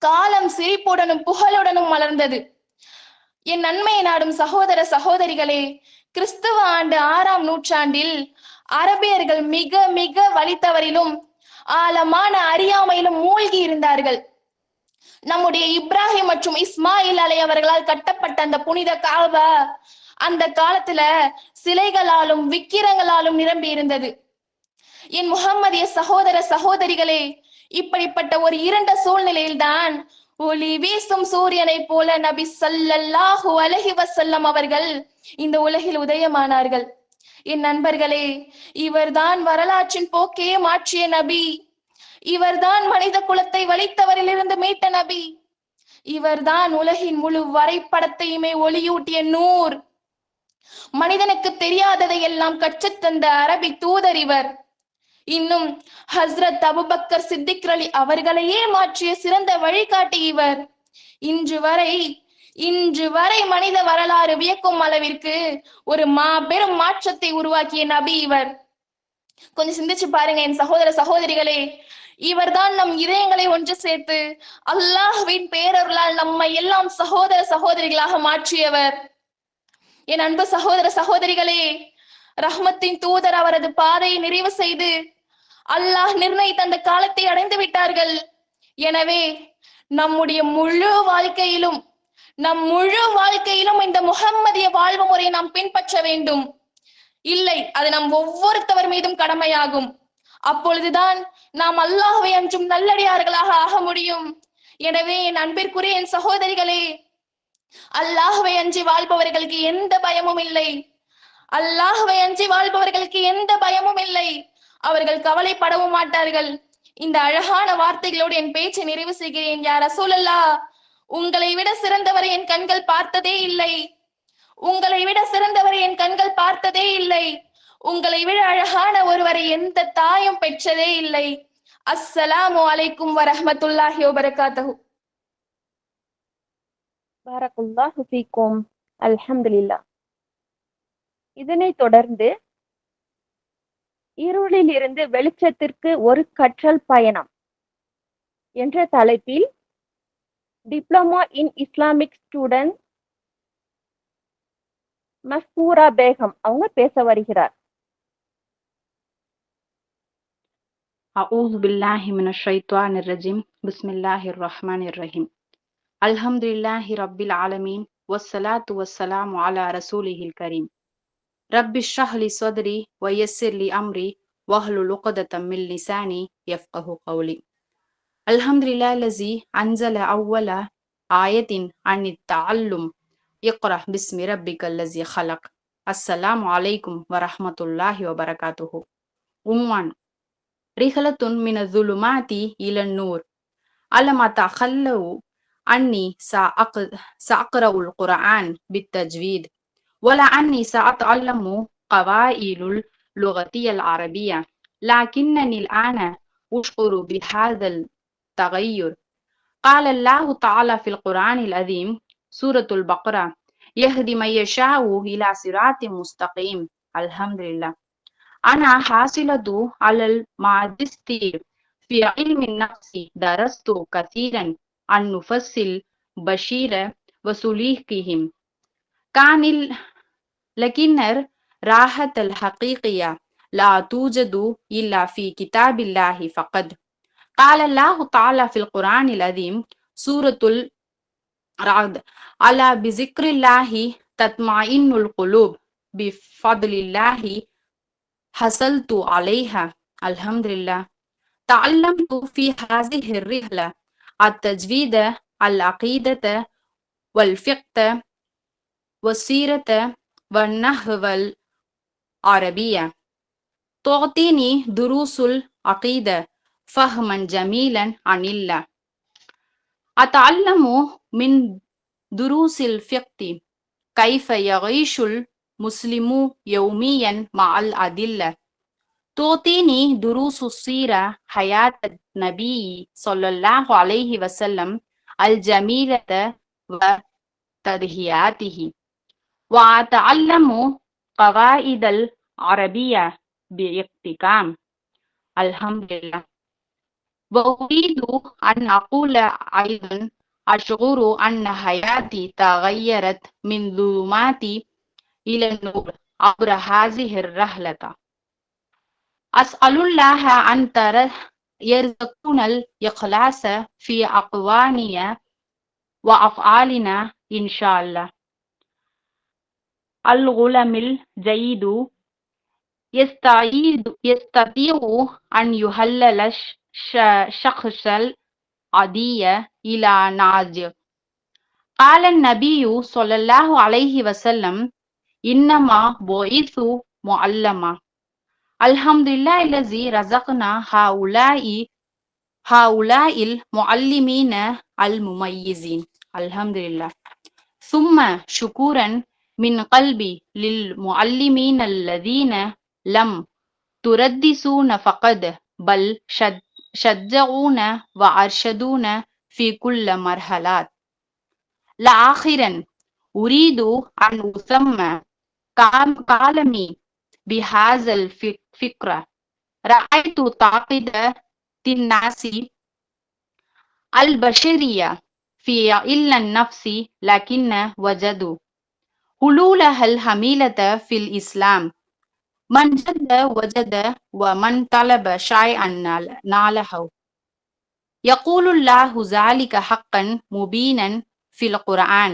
காலம் சிரிப்புடனும் புகழுடனும் மலர்ந்தது. என் நன்மையை நாடும் சகோதர சகோதரிகளே, கிறிஸ்துவ ஆண்டு 6ஆம் நூற்றாண்டில் அரபியர்கள் மிக மிக வலித்தவரிலும் ஆழமான அறியாமையிலும் மூழ்கி இருந்தார்கள். நம்முடைய இப்ராஹிம் மற்றும் இஸ்மாயில் அலை அவர்களால் கட்டப்பட்ட அந்த புனித காபா அந்த காலத்துல சிலைகளாலும் விக்கிரங்களாலும் நிரம்பி இருந்தது. என் முஹம்மதிய சகோதர சகோதரிகளே, இப்படிப்பட்ட ஒரு இருண்ட சூழ்நிலையில்தான் ஒளி வீசும் சூரியனை போல நபி ஸல்லல்லாஹு அலைஹி வஸல்லம் அவர்கள் இந்த உலகில் உதயமானார்கள். என் நண்பர்களே, இவர்தான் வரலாற்றின் போக்கையே மாற்றிய நபி. இவர்தான் மனித குலத்தை வலித்தவரிலிருந்து மீட்ட நபி. இவர்தான் உலகின் முழு வரைபடத்தையுமே ஒளியூட்டிய நூர். மனிதனுக்கு தெரியாததை எல்லாம் கற்றுத்தந்த அரபி தூதர் இவர். இன்னும் ஹஸ்ரத் அபூபக்கர் சித்திக் அலி அவர்களையே மாற்றிய சிறந்த வழிகாட்டி இவர். இன்று வரை மனித வரலாறு வியக்கும் அளவிற்கு ஒரு மாபெரும் மாற்றத்தை உருவாக்கிய நபி இவர். கொஞ்சம் சிந்திச்சு பாருங்க என் சகோதர சகோதரிகளே, இவர்தான் நம் இதயங்களை ஒன்று சேர்த்து அல்லாஹ்வின் பேரருளால் நம்மை எல்லாம் சகோதர சகோதரிகளாக மாற்றியவர். என் அன்பு சகோதர சகோதரிகளே, ரஹ்மத்தின் தூதர் அவரது பாதையை நிறைவு செய்து அல்லாஹ் நிர்ணயித்த அந்த காலத்தை அடைந்து விட்டார்கள். எனவே நம்முடைய முழு வாழ்க்கையிலும் இந்த முஹம்மதிய வாழ்வு முறையை நாம் பின்பற்ற வேண்டும். இல்லை, அது நம் ஒவ்வொருத்தவர் மீதும் கடமையாகும். அப்பொழுதுதான் நாம் அல்லாஹ்வை அஞ்சும் நல்லடியார்களாக ஆக முடியும். எனவே என் அன்பிற்குரிய என் சகோதரிகளே, அல்லாஹ்வை அஞ்சி வாழ்பவர்களுக்கு எந்த பயமும் இல்லை. அல்லாஹ்வை அஞ்சி வாழ்பவர்களுக்கு எந்த பயமும் இல்லை. அவர்கள் கவலைப்படவும் மாட்டார்கள். இந்த அழகான வார்த்தைகளோடு என் பேச்சை நிறைவு செய்கிறேன். யா ரசூலல்லாஹ், உங்களை விட சிறந்தவரை என் கண்கள் பார்த்ததே இல்லை. உங்களை விட சிறந்தவரை என் கண்கள் பார்த்ததே இல்லை. உங்களை விட அழகான ஒருவரை எந்த தாயும் பெற்றதே இல்லை. அஸ்ஸலாமு அலைக்கும் வரஹ்மத்துல்லாஹி வபரகாத்துஹு. பாரக்கல்லாஹு ஃபீக்கும். அல்ஹம்துலில்லாஹ். இதனைத் தொடர்ந்து இருளில் இருந்து வெளிச்சத்திற்கு ஒரு கற்றல் பயணம் என்ற தலைப்பில் diploma in Islamic student Maskoora Begum அவங்க பேச வருகிறார். أعوذ بالله من الشيطان الرجيم بسم الله الرحمن الرحيم الحمد لله رب العالمين والصلاة والسلام على رسوله الكريم رب اشرح لي صدري ويسر لي أمري واحلل عقدة من لساني يفقهوا قولي الحمد لله الذي أنزل أول آية عن التعلم اقرأ باسم ربك الذي خلق. السلام عليكم ورحمة الله وبركاته. عنوان: رحلة من الظلمات إلى النور. ألم تخلوا أني سأقرأ القرآن بالتجويد ولأني سأتعلم قواعد اللغة العربية، لكنني الآن أشعر بهذا التغير. قال الله تعالى في القرآن العظيم سورة البقرة: يهدي من يشاء إلى صراط مستقيم. الحمد لله. أنا حاصلة على الماجستير في علم النفس. درست كثيرا عن نفوس بشير وسلوكهم، لكن الراحة الحقيقية لا توجد إلا في كتاب الله فقط. قال الله تعالى في القرآن العظيم சூரத்துல் ராத். அலா பிசிக்ரில்லாஹி தத்மாஇன்னுல் குலூப் பிஃபத்லில்லாஹி ஹஸல்து அலைஹா. அல்ஹம்துலில்லாஹ். تعلمت في هذه الرحلة التجويد العقيدة والفقه والسيرة والنحو العربية. تعطيني دروس العقيدة فهما جميلا عن الله. أتعلم من دروس الفقه كيف يعيش المسلم يوميا مع الأدلة. تعطيني دروس السيرة حياة النبي صلى الله عليه وسلم الجميلة وتضحياته. وأتعلم قواعد العربية باحتكام. الحمد لله. وأريد أن أقول أيضا أشعر أن حياتي تغيرت من ظلمات إلى النور عبر هذه الرحلة. أسأل الله أن يرزقنا الإخلاص في أقوالنا وأفعالنا إن شاء الله. الغلام الجيد يستطيع أن يحلل شخص العادي إلى ناجح. قال النبي صلى الله عليه وسلم إنما بعثت معلما. الحمد لله الذي رزقنا هؤلاء المعلمين المميزين. الحمد لله. ثم شكرا من قلبي للمعلمين الذين لم تردسون فقط بل شجعونا وأرشدونا في كل مرحلات. لآخرا أريد أن أسمى كلامي بهذا الفكرة. رأيت تعقيد الناس البشرية في إلا النفس لكن وجدوا حلولها الحميلة في الإسلام. من جد وجد ومن طلب شيئا ناله. يقول الله ذلك حقا مبينا في القرآن.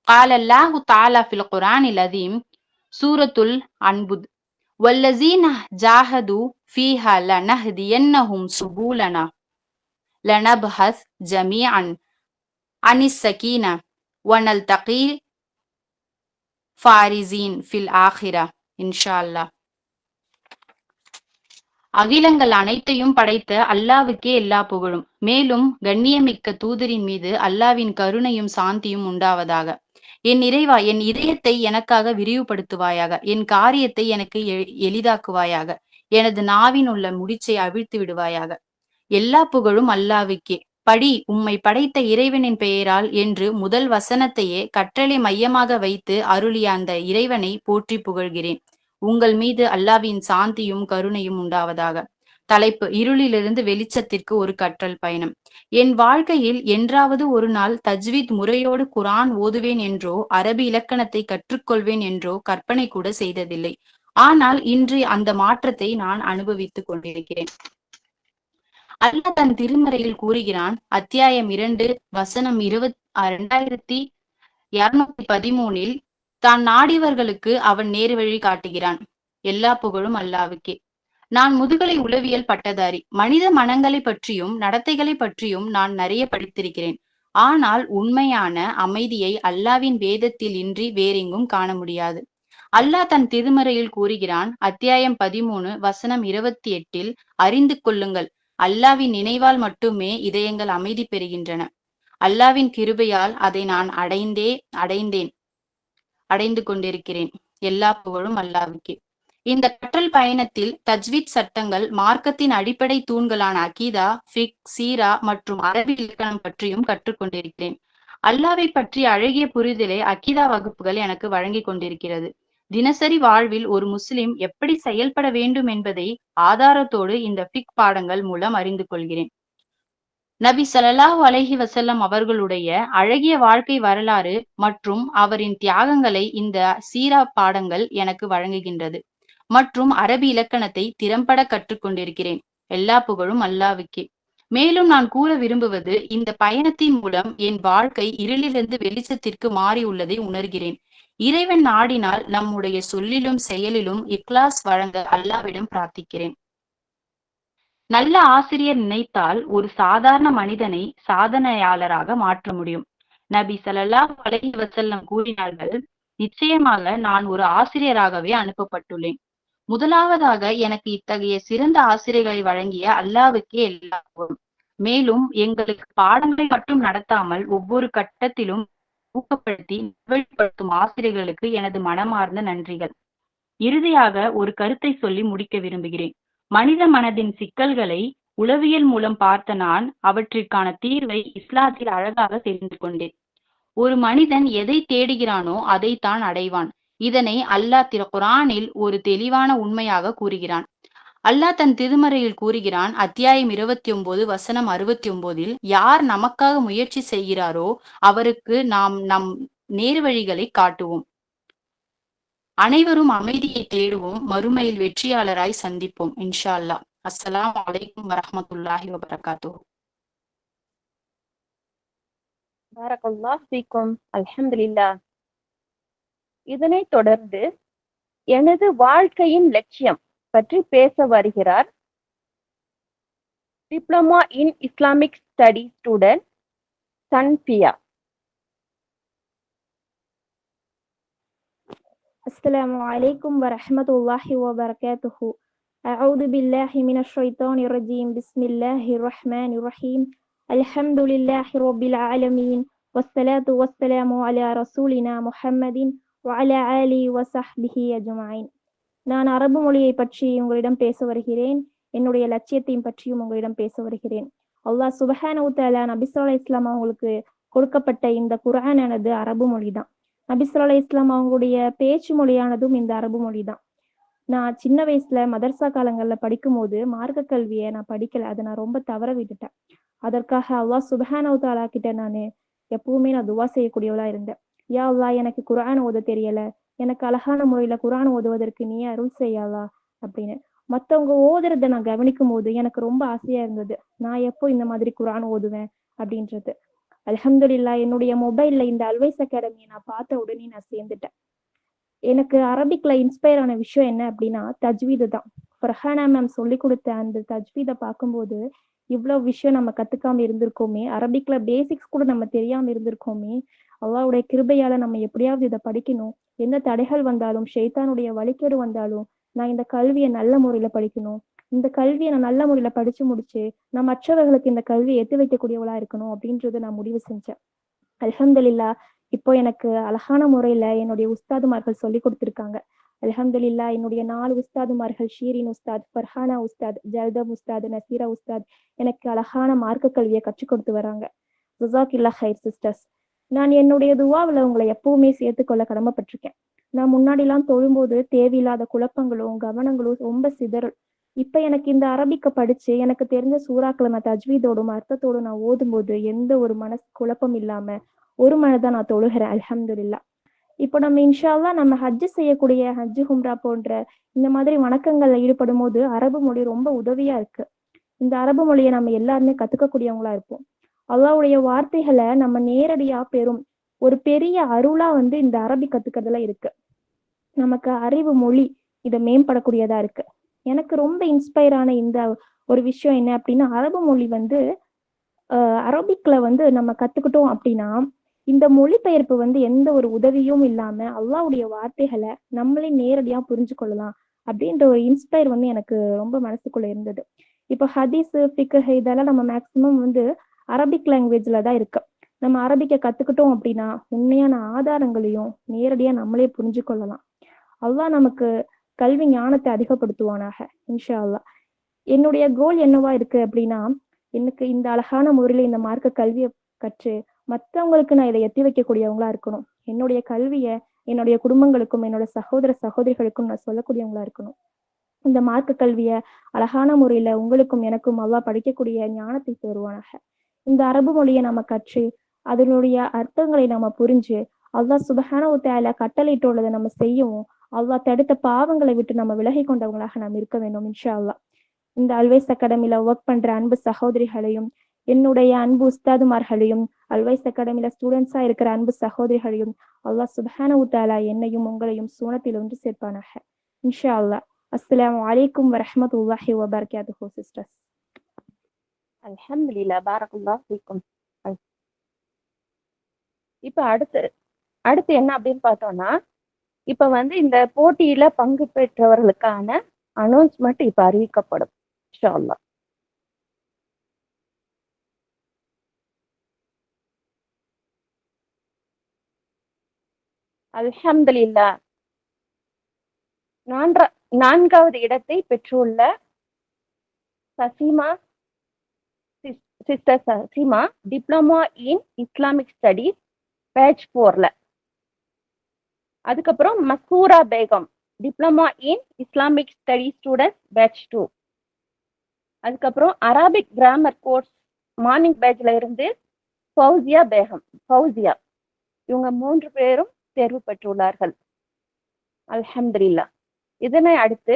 قال الله تعالى في القرآن العظيم سورة العنبود والذين جاهدوا فيها لنهدينهم سبلنا لنبحث جميعا عن السكينة ونلتقي فارزين في الآخرة إن شاء الله. அகிலங்கள் அனைத்தையும் படைத்த அல்லாவுக்கே எல்லா புகழும். மேலும் கண்ணியமிக்க தூதரின் மீது அல்லாவின் கருணையும் சாந்தியும் உண்டாவதாக. என் இறைவா, என் இதயத்தை எனக்காக விரிவுபடுத்துவாயாக. என் காரியத்தை எனக்கு எளிதாக்குவாயாக. எனது நாவின் உள்ள முடிச்சை அவிழ்த்து விடுவாயாக. எல்லா புகழும் அல்லாவுக்கே. படி, உம்மை படைத்த இறைவனின் பெயரால் என்று முதல் வசனத்தையே கற்றலை மையமாக வைத்து அருளிய அந்த இறைவனை போற்றி புகழ்கிறேன். உங்கள் மீது அல்லாவின் சாந்தியும் கருணையும் உண்டாவதாக. தலைப்பு: இருளிலிருந்து வெளிச்சத்திற்கு ஒரு கற்றல் பயணம். என் வாழ்க்கையில் என்றாவது ஒரு நாள் தஜ்வீத் முறையோடு குரான் ஓதுவேன் என்றோ அரபி இலக்கணத்தை கற்றுக்கொள்வேன் என்றோ கற்பனை கூட செய்ததில்லை. ஆனால் இன்று அந்த மாற்றத்தை நான் அனுபவித்துக் கொண்டிருக்கிறேன். அல்லாஹ் தன் திருமறையில் கூறுகிறான். அத்தியாயம் 2 வசனம் 2213 தான் நாடியவர்களுக்கு அவன் நேர்வழி காட்டுகிறான். எல்லா புகழும் அல்லாவுக்கே. நான் முதுகலை உளவியல் பட்டதாரி. மனித மனங்களை பற்றியும் நடத்தைகளை பற்றியும் நான் நிறைய படித்திருக்கிறேன். ஆனால் உண்மையான அமைதியை அல்லாவின் வேதத்தில் இன்றி வேறெங்கும் காண முடியாது. அல்லாஹ் தன் திருமறையில் கூறுகிறான். அத்தியாயம் 13 வசனம் 28 அறிந்து கொள்ளுங்கள், அல்லாவின் நினைவால் மட்டுமே இதயங்கள் அமைதி பெறுகின்றன. அல்லாவின் கிருபையால் அதை நான் அடைந்து கொண்டிருக்கிறேன். எல்லா புகழும் அல்லாவுக்கே. இந்த கற்றல் பயணத்தில் தஜ்வீத் சட்டங்கள், மார்க்கத்தின் அடிப்படை தூண்களான அகீதா, ஃபிக், சீரா மற்றும் அரபி இலக்கணம் பற்றியும் கற்றுக்கொண்டிருக்கிறேன். அல்லாவை பற்றி அழகிய புரிதலை அகீதா வகுப்புகள் எனக்கு வழங்கி கொண்டிருக்கிறது. தினசரி வாழ்வில் ஒரு முஸ்லிம் எப்படி செயல்பட வேண்டும் என்பதை ஆதாரத்தோடு இந்த ஃபிக் பாடங்கள் மூலம் அறிந்து கொள்கிறேன். நபி ஸல்லல்லாஹு அலைஹி வஸல்லம் அவர்களுடைய அழகிய வாழ்க்கை வரலாறு மற்றும் அவரின் தியாகங்களை இந்த சீரா பாடங்கள் எனக்கு வழங்குகின்றது. மற்றும் அரபி இலக்கணத்தை திறம்பட கற்றுக்கொண்டிருக்கிறேன். எல்லா புகழும் அல்லாவுக்கே. மேலும் நான் கூற விரும்புவது, இந்த பயணத்தின் மூலம் என் வாழ்க்கை இருளிலிருந்து வெளிச்சத்திற்கு மாறியுள்ளதை உணர்கிறேன். இறைவன் நாடினால் நம்முடைய சொல்லிலும் செயலிலும் இக்லாஸ் வழங்க அல்லாவிடம் பிரார்த்திக்கிறேன். நல்ல ஆசிரியர் நினைத்தால் ஒரு சாதாரண மனிதனை சாதனையாளராக மாற்ற முடியும். நபி ஸல்லல்லாஹு அலைஹி வஸல்லம் கூறினார்கள், நிச்சயமாக நான் ஒரு ஆசிரியராகவே அனுப்பப்பட்டுள்ளேன். முதலாவதாக எனக்கு இத்தகைய சிறந்த ஆசிரியர்களை வழங்கிய அல்லாஹ்வுக்கே எல்லா புகழும். மேலும் எங்களுக்கு பாடங்களை மட்டும் நடத்தாமல் ஒவ்வொரு கட்டத்திலும் ஊக்கப்படுத்தி நல்வழிப்படுத்தும் ஆசிரியர்களுக்கு எனது மனமார்ந்த நன்றிகள். இறுதியாக ஒரு கருத்தை சொல்லி முடிக்க விரும்புகிறேன். மனித மனதின் சிக்கல்களை உளவியல் மூலம் பார்த்த நான் அவற்றிற்கான தீர்வை இஸ்லாத்தில் அழகாக தெரிந்து கொண்டேன். ஒரு மனிதன் எதை தேடுகிறானோ அதைத்தான் அடைவான். இதனை அல்லாஹ் திரு குர்ஆனில் ஒரு தெளிவான உண்மையாக கூறுகிறான். அல்லாஹ் தன் திருமறையில் கூறுகிறான், அத்தியாயம் 29 வசனம் 69, யார் நமக்காக முயற்சி செய்கிறாரோ அவருக்கு நாம் நம் நேர்வழிகளை காட்டுவோம். அனைவரும் அமைதியை தேடுவோம், மறுமையில் வெற்றியாளராய் சந்திப்போம் இன்ஷா அல்லாஹ். அஸ்ஸலாமு அலைக்கும் வரஹ்மத்துல்லாஹி வபரகாத்துஹு. பாரக்கல்லாஹ் ஃபீக்கும். அல்ஹம்துலில்லாஹ். இதனைத் தொடர்ந்து எனது வாழ்க்கையின் லட்சியம் பற்றி பேச வருகிறார் diploma in Islamic study student Sanfiya. السلام عليكم ورحمة الله وبركاته. أعوذ بالله من الشيطان الرجيم. بسم الله الرحمن الرحيم. الحمد لله رب العالمين والصلاة والسلام على رسولنا محمد وعلى آله وصحبه أجمعين. நான் அரபு மொழியை பற்றி உங்களிடம் பேச வருகிறேன். என்னுடைய லட்சியத்தையும் பற்றியும் உங்களிடம் பேச வருகிறேன். அல்லாஹ் சுப்ஹானஹு வ தஆலா நபி ஸல்லல்லாஹு அலைஹி வஸல்லம் அவங்களுக்கு கொடுக்கப்பட்ட இந்த குர்ஆனானது அரபு மொழி தான். நபி ஸல்லல்லாஹு அலைஹி வஸல்லம் அவங்களுடைய பேச்சு மொழியானதும் இந்த அரபு மொழி தான். நான் சின்ன வயசுல மதர்சா காலங்கள்ல படிக்கும் போது மார்க்க கல்வியை நான் படிக்கல. அதை நான் ரொம்ப தவற விட்டுட்டேன். அதற்காக அல்லாஹ் சுப்ஹானஹு வ தஆலா கிட்ட நான் எப்பவுமே நான் துவா செய்யக்கூடியவளா இருந்தேன். யா அல்லாஹ், எனக்கு குர்ஆன் ஓத தெரியல, எனக்கு அழகான முறையில குர்ஆன் ஓதுவதற்கு நீ அருள் செய்யலா அப்படின்னு. மத்தவங்க ஓதுறத நான் கவனிக்கும் போது எனக்கு ரொம்ப ஆசையா இருந்தது, நான் எப்போ இந்த மாதிரி குர்ஆன் ஓதுவேன் அப்படின்றது. அல்ஹம்துலில்லாஹ், என்னுடைய மொபைல்ல இந்த அல்வைஸ் அகாடமியை நான் பார்த்த உடனே நான் சேர்ந்துட்டேன். எனக்கு அரபிக்ல இன்ஸ்பயர் ஆன விஷயம் என்ன அப்படின்னா தஜ்வீது தான். ஃபர்ஹானா மேம் சொல்லி கொடுத்த அந்த தஜ்வீதை பார்க்கும்போது இவ்வளவு விஷயம் நம்ம கத்துக்காம இருந்திருக்கோமே, அரபிக்ல பேசிக்ஸ் கூட நம்ம தெரியாம இருந்திருக்கோமே. அல்லாஹ்வுடைய கிருபையால நம்ம எப்படியாவது இதை படிக்கணும். எந்த தடைகள் வந்தாலும் ஷைத்தானுடைய வழிகேடு வந்தாலும் நான் இந்த கல்வியை நல்ல முறையில படிக்கணும். இந்த கல்வியை நான் நல்ல முறையில படிச்சு முடிச்சு நான் மற்றவர்களுக்கு இந்த கல்வியை எத்தி வைக்கக்கூடியவளா இருக்கணும் அப்படின்றத நான் முடிவு செஞ்சேன். அல்ஹம்துலில்லாஹ், இப்போ எனக்கு அழகான முறையில என்னுடைய உஸ்தாதுமார்கள் சொல்லி கொடுத்திருக்காங்க. அல்ஹம்துலில்லாஹ், என்னுடைய 4 உஸ்தாதுமார்கள் ஷீரின் உஸ்தாத், ஃபர்ஹானா உஸ்தாத், ஜல்தம் உஸ்தாத், நசீரா உஸ்தாத் எனக்கு அழகான மார்க்க கல்வியை கற்றுக் கொடுத்து வராங்க. ஜஸாக்கில்லாஹ் ஹைர் சிஸ்டர்ஸ். நான் என்னுடைய துவாவில் உங்களை எப்பவுமே சேர்த்துக்கொள்ள கடமைப்பட்டிருக்கேன். நான் முன்னாடிலாம் தொழும்போது தேவையில்லாத குழப்பங்களும் கவனங்களும் ரொம்ப சிதறல். இப்ப எனக்கு இந்த அரபிக்க படிச்சு எனக்கு தெரிஞ்ச சூறாக்களை நான் தஜ்வீதோடும் அர்த்தத்தோடும் நான் ஓதும்போது எந்த ஒரு மனசு குழப்பம் இல்லாம ஒரு மனதான் நான் தொழுகிறேன். அல்ஹம்துலில்லாஹ். இப்போ நம்ம இன்ஷா அல்லாஹ் நம்ம ஹஜ்ஜு செய்யக்கூடிய ஹஜ்ஜு ஹும்ரா போன்ற இந்த மாதிரி வணக்கங்கள்ல ஈடுபடும் போது அரபு மொழி ரொம்ப உதவியா இருக்கு. இந்த அரபு மொழியை நம்ம எல்லாருமே கத்துக்கக்கூடியவங்களா இருப்போம். அல்லாஹ்வுடைய வார்த்தைகளை நம்ம நேரடியா பெறும் ஒரு பெரிய அருளா இந்த அரபி கத்துக்கிறதுல இருக்கு. நமக்கு அறிவு மொழி இதை மேம்படக்கூடியதா இருக்கு. எனக்கு ரொம்ப இன்ஸ்பயர் ஆன இந்த ஒரு விஷயம் என்ன அப்படின்னா, அரபு மொழி அரபிக்ல நம்ம கத்துக்கிட்டோம் அப்படின்னா இந்த மொழிபெயர்ப்பு எந்த ஒரு உதவியும் இல்லாம அல்லாஹ்வுடைய வார்த்தைகளை நம்மளே நேரடியா புரிஞ்சு கொள்ளலாம் அப்படின்ற ஒரு இன்ஸ்பயர் எனக்கு ரொம்ப மனசுக்குள்ள இருந்தது. இப்போ ஹதீஸ், ஃபிக்ஹ் இதெல்லாம் நம்ம மேக்சிமம் அரபிக் லாங்குவேஜ்ல தான் இருக்கு. நம்ம அரபிக்கை கத்துக்கிட்டோம் அப்படின்னா உண்மையான ஆதாரங்களையும் நேரடியா நம்மளே புரிஞ்சு கொள்ளலாம். அல்லாஹ் நமக்கு கல்வி ஞானத்தை அதிகப்படுத்துவானாக இன்ஷா அல்லாஹ். என்னுடைய கோல் என்னவா இருக்கு அப்படின்னா, எனக்கு இந்த அழகான முறையில இந்த மார்க்க கல்வியை கற்று மற்றவங்களுக்கு நான் இதை எத்தி வைக்கக்கூடியவங்களா இருக்கணும். என்னுடைய கல்வியை என்னுடைய குடும்பங்களுக்கும் என்னோட சகோதர சகோதரிகளுக்கும் நான் சொல்லக்கூடியவங்களா இருக்கணும். இந்த மார்க்க கல்வியை அழகான முறையில உங்களுக்கும் எனக்கும் அல்லாஹ் படிக்கக்கூடிய ஞானத்தை தருவானாக. இந்த அரபு மொழியை நம்ம கற்று அதனுடைய அர்த்தங்களை நம்ம புரிஞ்சு அல்லாஹ் சுப்ஹானஹு வ தஆலா கட்டளையிட்டுள்ளதை நம்ம செய்யவும், அல்லாஹ் தடுத்த பாவங்களை விட்டு நம்ம விலகி கொண்டவங்களாக நாம் இருக்க வேண்டும் இன்ஷா அல்லாஹ். இந்த அல்வைஸ் அகாடமியில் ஒர்க் பண்ணுற அன்பு சகோதரிகளையும், என்னுடைய அன்பு உஸ்தாதுமார்களையும், அல்வைஸ் அகாடமியில் ஸ்டூடெண்ட்ஸாக இருக்கிற அன்பு சகோதரிகளையும் அல்லாஹ் சுப்ஹானஹு தஆலா என்னையும் உங்களையும் சூனத்தில் ஒன்று சேர்ப்பானாக. இன்ஷா அல்லாஹ். அஸ்ஸலாமு அலைக்கும் வரஹ்மத்துல்லாஹி வபரகாத்துஹு சிஸ்டர்ஸ். அல்ஹம்துலில்லாஹ், பாரக்கல்லாஹு ஃபீக்கும். இப்ப அடுத்து என்ன அப்படின்னு பார்த்தோம்னா, இப்ப இந்த போட்டியில பங்கு பெற்றவர்களுக்கான அனௌன்ஸ்மெண்ட் இப்ப அறிவிக்கப்படும் இன்ஷா அல்லாஹ். அல்ஹம்துலில்லாஹ், நான்காவது இடத்தை பெற்றுள்ள sister Sasima, diploma in Islamic studies batch 4ல. அதுக்கப்புறம் Maskoora Begum, diploma in Islamic studies students batch 2. அதுக்கப்புறம் அரபிக் கிராமர் கோர்ஸ் மார்னிங் பேட்ச்ல இருந்து ஃபௌசியா பேகம், ஃபௌசியா, இவங்க 3 பேரும் தேர்வு பெற்றுள்ளார்கள். அல்ஹம்துலில்லாஹ். இதனை அடுத்து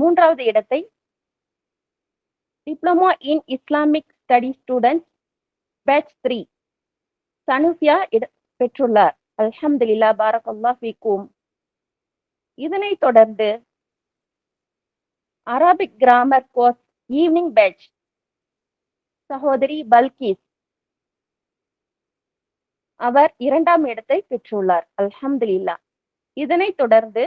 மூன்றாவது இடத்தை diploma in Islamic studies students batch 3 Sanufiya பெற்றுள்ளார். அல்ஹம்துலில்லாஹ், பாரக்கல்லாஹு ஃபீக்கும். இதனை தொடர்ந்து Arabic grammar course evening batch சகோதரி பல்கீஸ், அவர் 2ஆம் இடத்தை பெற்றுள்ளார். அல்ஹம்துலில்லாஹ். இதனை தொடர்ந்து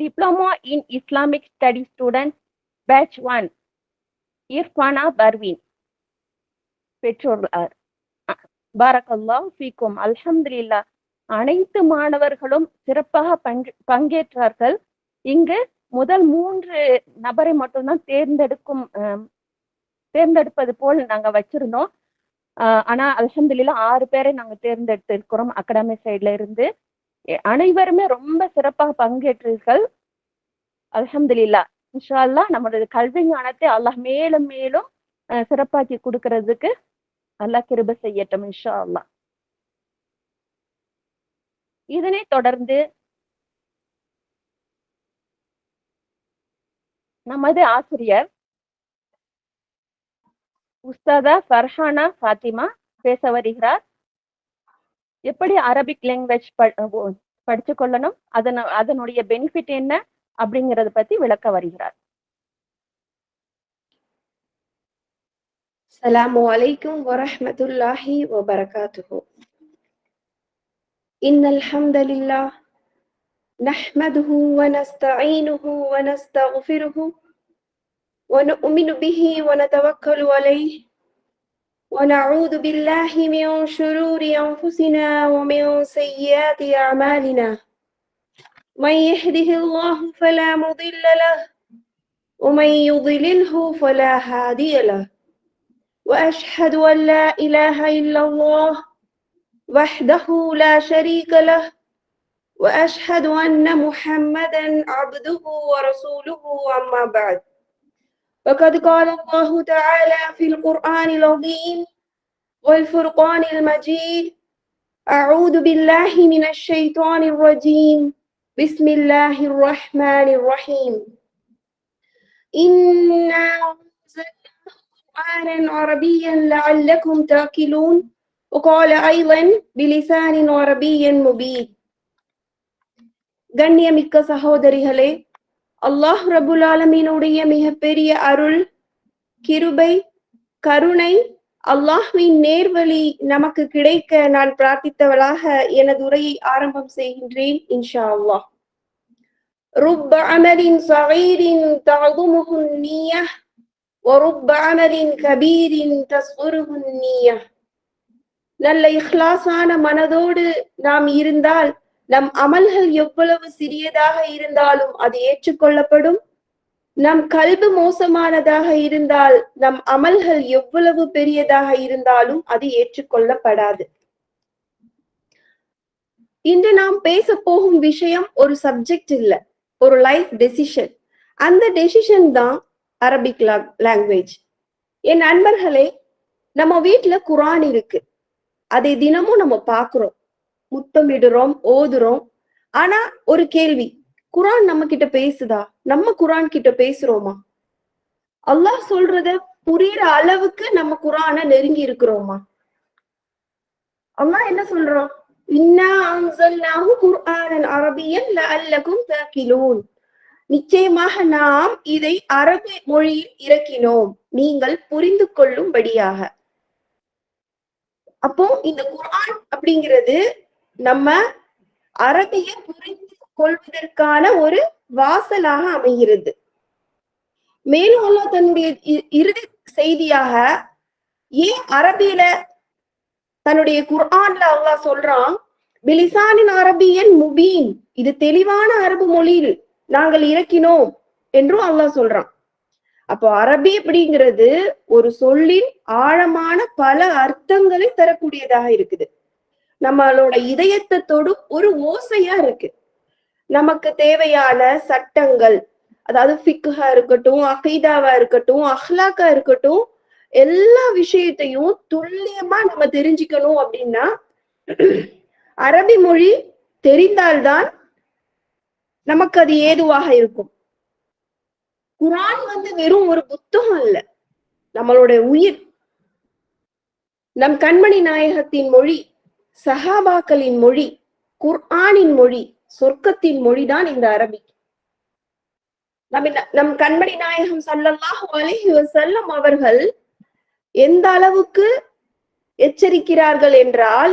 diploma in Islamic study students batch 1 Irfana Parveen பெற்றுள்ளார். பாரக்கல்லாஹு ஃபீக்கும். அல்ஹம்துலில்லாஹ். அனைத்து மாணவர்களும் சிறப்பாக பங்கேற்றார்கள். இங்கு முதல் 3 நபரை மட்டும்தான் தேர்ந்தெடுப்பது போல் நாங்க வச்சிருந்தோம். ஆனா அல்ஹம்துலில்லாஹ் 6 பேரை நாங்க தேர்ந்தெடுத்திருக்கிறோம் அகாடமி சைட்ல இருந்து. அனைவருமே ரொம்ப சிறப்பாக பங்கேற்றீர்கள். அல்ஹம்துலில்லாஹ். இன்ஷா அல்லாஹ் நம்மளோட கல்வி ஞானத்தை அல்லாஹ் மேலும் மேலும் சிறப்பாக்கி கொடுக்கறதுக்கு அல்லாஹ் கிருபை செய்யட்டும் இன்ஷா அல்லாஹ். இதனை தொடர்ந்து நமது ஆசிரியர் உஸ்தாதா ஃபர்ஹானா ஃபாத்திமா பேச வருகிறார். எப்படி அரபிக் லாங்குவேஜ் படிச்சு கொள்ளணும், அதனுடைய பெனிஃபிட் என்ன அப்படிங்கறத பத்தி விளக்க வருகிறார். அஸ்ஸலாமு அலைக்கும் வரஹ்மத்துல்லாஹி வபரகாத்துஹு. இன்னல் ஹம்தலில்லாஹ் நஹ்மதுஹு வ நஸ்தஈனுஹு வ நஸ்தக்ஃபிருஹு வ நு'மினு பிஹி வ நதவக்கலு அலைஹி ونعوذ بالله من شرور أنفسنا ومن سيئات أعمالنا من يهده الله فلا مضل له ومن يضلله فلا هادي له وأشهد أن لا إله إلا الله وحده لا شريك له وأشهد أن محمدا عبده ورسوله أما بعد. وقد قال الله تعالى في القرآن العظيم والفرقان المجيد: أعوذ بالله من الشيطان الرجيم بسم الله الرحمن الرحيم إنا أنزلناه قرآنا عربيا لعلكم تعقلون وقال أيضا بلسان عربي مبين. கண்ணியமிக்க சகோதரிகளே, அல்லாஹ் ரபுல் ஆலமீனுடைய மிகப்பெரிய அருள், கிருபை, கருணை, அல்லாஹ்வின் நேர்வழி நமக்கு கிடைக்க நான் பிரார்த்தித்தவளாக எனது உரையை ஆரம்பம் செய்கின்றேன் இன்ஷா அல்லாஹ். ருப்ப அமலின் ஸகீரின் தஅதுமுஹு நிய்யஹ் வ ருப்ப அமலின் கபீரின் தஸ்குருஹு நிய்யஹ். நல்ல இஹ்லாஸான மனதோடு நாம் இருந்தால் நம் அமல்கள் எவ்வளவு சிறியதாக இருந்தாலும் அது ஏற்றுக்கொள்ளப்படும். நம் கல்பு மோசமானதாக இருந்தால் நம் அமல்கள் எவ்வளவு பெரியதாக இருந்தாலும் அது ஏற்றுக்கொள்ளப்படாது. இன்று நாம் பேச போகும் விஷயம் ஒரு சப்ஜெக்ட் இல்ல, ஒரு லைஃப் டெசிஷன். அந்த டெசிஷன் தான் அரபிக் லாங்குவேஜ். என் நண்பர்களே, நம்ம வீட்டுல குர்ஆன் இருக்கு, அதை தினமும் நம்ம பாக்குறோம். முத்தமிடுறோம், ஓதுறோம். ஆனா ஒரு கேள்வி, குரான் நம்ம கிட்ட பேசுதா? நம்ம குரான் கிட்ட பேசுறோமா? அல்லாஹ் சொல்றத புரியுற அளவுக்கு நம்ம குரான நெருங்கி இருக்கிறோமா? அல்லாஹ் என்ன சொல்றோம்? இன்னா அன்ஸல்னாஹு குர்ஆனன் அரபியன் லஅல்லகும் தஅகிலூன். நிச்சயமாக நாம் இதை அரபு மொழியில் இறக்கினோம், நீங்கள் புரிந்து கொள்ளும்படியாக. அப்போ இந்த குர்ஆன் அப்படிங்கிறது நம்ம அரபிய புரிந்து கொள்வதற்கான ஒரு வாசலாக அமைகிறது. மேலும் அல்லாஹ் தன்னுடைய இறுதி செய்தியாக ஏன் அரபியில தன்னுடைய குர்ஆன்ல அல்லாஹ் சொல்றான், பிலிசானின் அரபியன் முபீன், இது தெளிவான அரபு மொழியில் நாங்கள் இறக்கினோம் என்றும் அல்லாஹ் சொல்றான். அப்போ அரபி அப்படிங்கிறது ஒரு சொல்லின் ஆழமான பல அர்த்தங்களை தரக்கூடியதாக இருக்குது. நம்மளோட இதயத்தை தொடும் ஒரு ஓசையா இருக்கு. நமக்கு தேவையான சட்டங்கள், அதாவது ஃபிக்ஹா இருக்கட்டும், அகீதாவா இருக்கட்டும், அஹ்லாக்கா இருக்கட்டும், எல்லா விஷயத்தையும் துல்லியமா நம்ம தெரிஞ்சுக்கணும் அப்படின்னா அரபி மொழி தெரிந்தால்தான் நமக்கு அது ஏதுவாக இருக்கும். குர்ஆன் வெறும் ஒரு புத்தகம் அல்ல, நம்மளுடைய உயிர். நம் கண்மணி நாயகத்தின் மொழி, சஹாபாக்களின் மொழி, குர்ஆனின் மொழி, சொர்க்கத்தின் மொழிதான் இந்த அரபி. நம் கண்மணி நாயகம் ஸல்லல்லாஹு அலைஹி வஸல்லம் அவர்கள் எந்த அளவுக்கு எச்சரிக்கிறார்கள் என்றால்,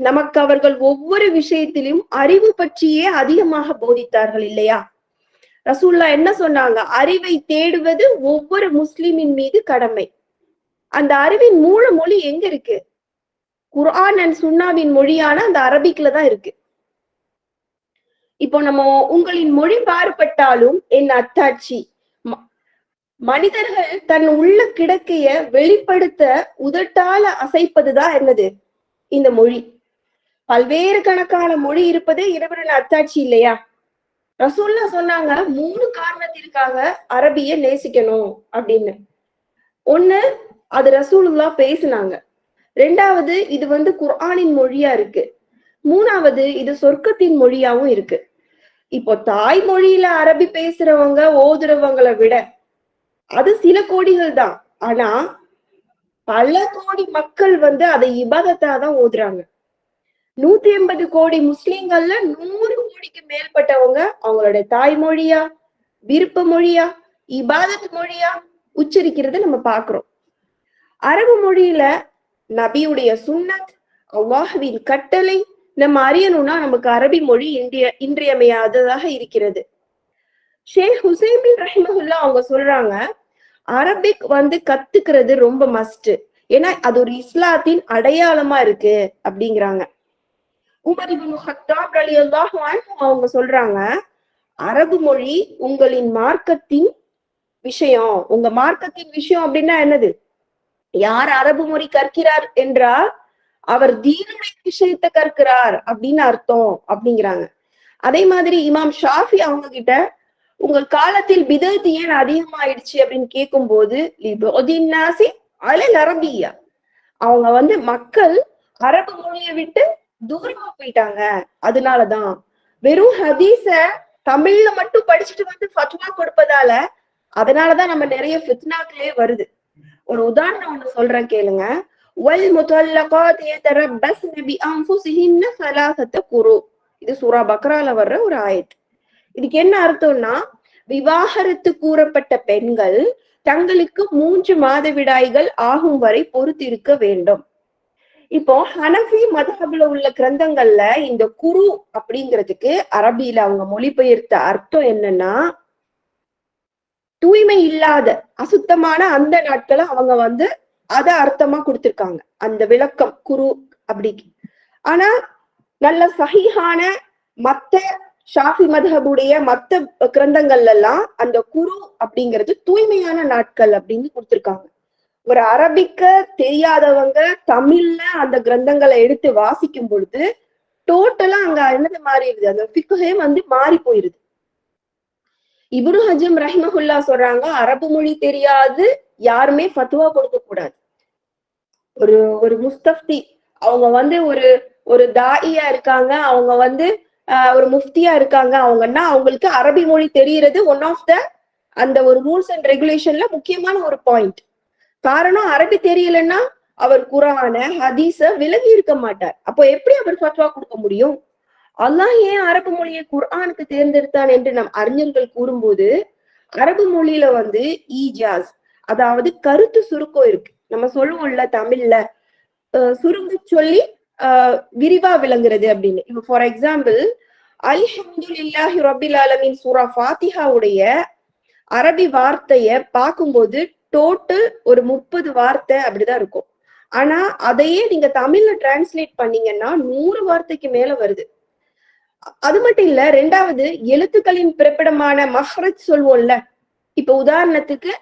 நமக்கு அவர்கள் ஒவ்வொரு விஷயத்திலும் அறிவு பற்றியே அதிகமாக போதித்தார்கள் இல்லையா? ரசூலுல்லாஹ் என்ன சொன்னாங்க? அறிவை தேடுவது ஒவ்வொரு முஸ்லிமின் மீது கடமை. அந்த அறிவின் மூல மொழி எங்க இருக்கு? குர்ஆன் அண்ட் சுன்னாவின் மொழியான அந்த அரபிக்ல தான் இருக்கு. இப்போ நம்ம உங்களின் மொழி மாறுபட்டாலும் என் அத்தாட்சி, மனிதர்கள் தன் உள்ள கிடக்கைய வெளிப்படுத்த உதட்டால அசைப்பதுதான் என்னது? இந்த மொழி. பல்வேறு கணக்கான மொழி இருப்பது இறைவனின் அத்தாட்சி இல்லையா? ரசூலுல்லாஹ் சொன்னாங்க 3 காரணத்திற்காக அரபிய நேசிக்கணும் அப்படின்னு. ஒண்ணு, அது ரசூலுல்லாஹ் பேசினாங்க. 2வது, இது குர்ஆனின் மொழியா இருக்கு. 3வது, இது சொர்க்கத்தின் மொழியாவும் இருக்கு. இப்போ தாய்மொழியில அரபி பேசுறவங்க ஓதுறவங்களை விட அது சில கோடிகள் தான். ஆனா பல கோடி மக்கள் அதை இபாதத்தா தான் ஓதுறாங்க. 180 கோடி முஸ்லிம்கள்ல 100 கோடிக்கு மேற்பட்டவங்க அவங்களுடைய தாய்மொழியா, விருப்ப மொழியா, இபாதத் மொழியா உச்சரிக்கிறத நம்ம பாக்குறோம். அரபு மொழியில நபியுடைய சுன்னத், அல்லாஹ்வின் கட்டளை நம்ம அறியணும்னா நமக்கு அரபி மொழி இன்றியமையாததாக இருக்கிறது. ஷேக் ஹுசைன் பின் ரஹிமஹுல்லாஹ் அவங்க சொல்றாங்க, அரபிக் கத்துக்கிறது ரொம்ப மஸ்ட். ஏன்னா அது ஒரு இஸ்லாத்தின் அடையாளமா இருக்கு அப்படிங்கிறாங்க. உமர் இப்னு கத்தாப் ரலியல்லாஹு அன்ஹு அவங்க சொல்றாங்க, அரபு மொழி உங்களின் மார்க்கத்தின் விஷயம். உங்க மார்க்கத்தின் விஷயம் அப்படின்னா என்னது? யார் அரபு மொழி கற்கிறார் என்றால் அவர் தீனுடைய விஷயத்தை கற்கிறார் அப்படின்னு அர்த்தம் அப்படிங்கிறாங்க. அதே மாதிரி இமாம் ஷாஃபி அவங்க கிட்ட உங்கள் காலத்தில் பிதஅத் ஏன் அதிகமாயிடுச்சு அப்படின்னு கேட்கும் போது, அரபியா, அவங்க மக்கள் அரபு மொழியை விட்டு தூரமா போயிட்டாங்க, அதனாலதான். வெறும் ஹதீஸ தமிழ்ல மட்டும் படிச்சுட்டு ஃபத்வா கொடுப்பதால அதனாலதான் நம்ம நிறைய ஃபித்னாக்களே வருது. ஒரு உதாரணம் ஒண்ணு சொல்றேன் கேளுங்க. இது சூரா பக்ரால வர்ற ஒரு ஆயத். இதுக்கு என்ன அர்த்தம்னா, விவாகரத்து கூறப்பட்ட பெண்கள் தங்களுக்கு 3 மாதவிடாய்கள் ஆகும் வரை பொறுத்திருக்க வேண்டும். இப்போ ஹனஃபி மதஹப்ல உள்ள கிரந்தங்கள்ல இந்த குரு அப்படிங்கிறதுக்கு அரபியில அவங்க மொழிபெயர்த்த அர்த்தம் என்னன்னா, தூய்மை இல்லாத அசுத்தமான அந்த நாட்களை அவங்க அத அர்த்தமா கொடுத்திருக்காங்க, அந்த விளக்கம் குரு அப்படி. ஆனா நல்ல சஹீஹான மத்த ஷாஃபி மதஹபுடைய மத்த கிரந்தங்கள்ல எல்லாம் அந்த குரு அப்படிங்கிறது தூய்மையான நாட்கள் அப்படின்னு கொடுத்திருக்காங்க. ஒரு அரபிக்க தெரியாதவங்க தமிழ்ல அந்த கிரந்தங்களை எடுத்து வாசிக்கும் பொழுது டோட்டலா அங்க என்னது மாறிடுது, அந்த ஃபிக்ஹே மாறி போயிருது. இப்னு ஹஜம் ரஹிமஹுல்லாஹ் சொல்றாங்க, அரபு மொழி தெரியாது யாருமே ஃபத்வா கொடுக்க கூடாது. ஒரு முஸ்தஃப்தி அவங்க ஒரு தாயியா இருக்காங்க, அவங்க வந்து ஒரு முஃப்தியா இருக்காங்க அவங்கன்னா அவங்களுக்கு அரபி மொழி தெரியறது ஒன் ஆஃப் த அந்த ஒரு ரூல்ஸ் அண்ட் ரெகுலேஷன்ல முக்கியமான ஒரு பாயிண்ட். காரணம் அரபி தெரியலன்னா அவர் குரான ஹதீஸ விலகி இருக்க மாட்டார். அப்போ எப்படி அவர் ஃபத்வா கொடுக்க முடியும்? அல்லாஹ் ஏன் அரபு மொழியை குர்ஆனுக்கு தேர்ந்தெடுத்தான் என்று நம் அறிஞர்கள் கூறும்போது, அரபு மொழியில வந்து ஈஜாஸ், அதாவது கருத்து சுருக்கம் இருக்கு. நம்ம சொல்லுவோம்ல தமிழ்ல சுருங்க சொல்லி விரிவா விளங்குறது அப்படின்னு. இப்போ ஃபார் எக்ஸாம்பிள், அல்ஹம்துலில்லாஹி ரப்பில் ஆலமீன் சூரா ஃபாத்திஹாவுடைய அரபி வார்த்தைய பார்க்கும்போது டோட்டல் ஒரு 30 வார்த்தை அப்படிதான் இருக்கும். ஆனா அதையே நீங்க தமிழ்ல டிரான்ஸ்லேட் பண்ணீங்கன்னா 100 வார்த்தைக்கு மேல வருது. அது மட்டும் இல்ல, ரெண்டாவது எழுத்துக்களின் பிறப்பிடமான மஹ்ரஜ் சொல்வோம்ல. இப்ப உதாரணத்துக்கு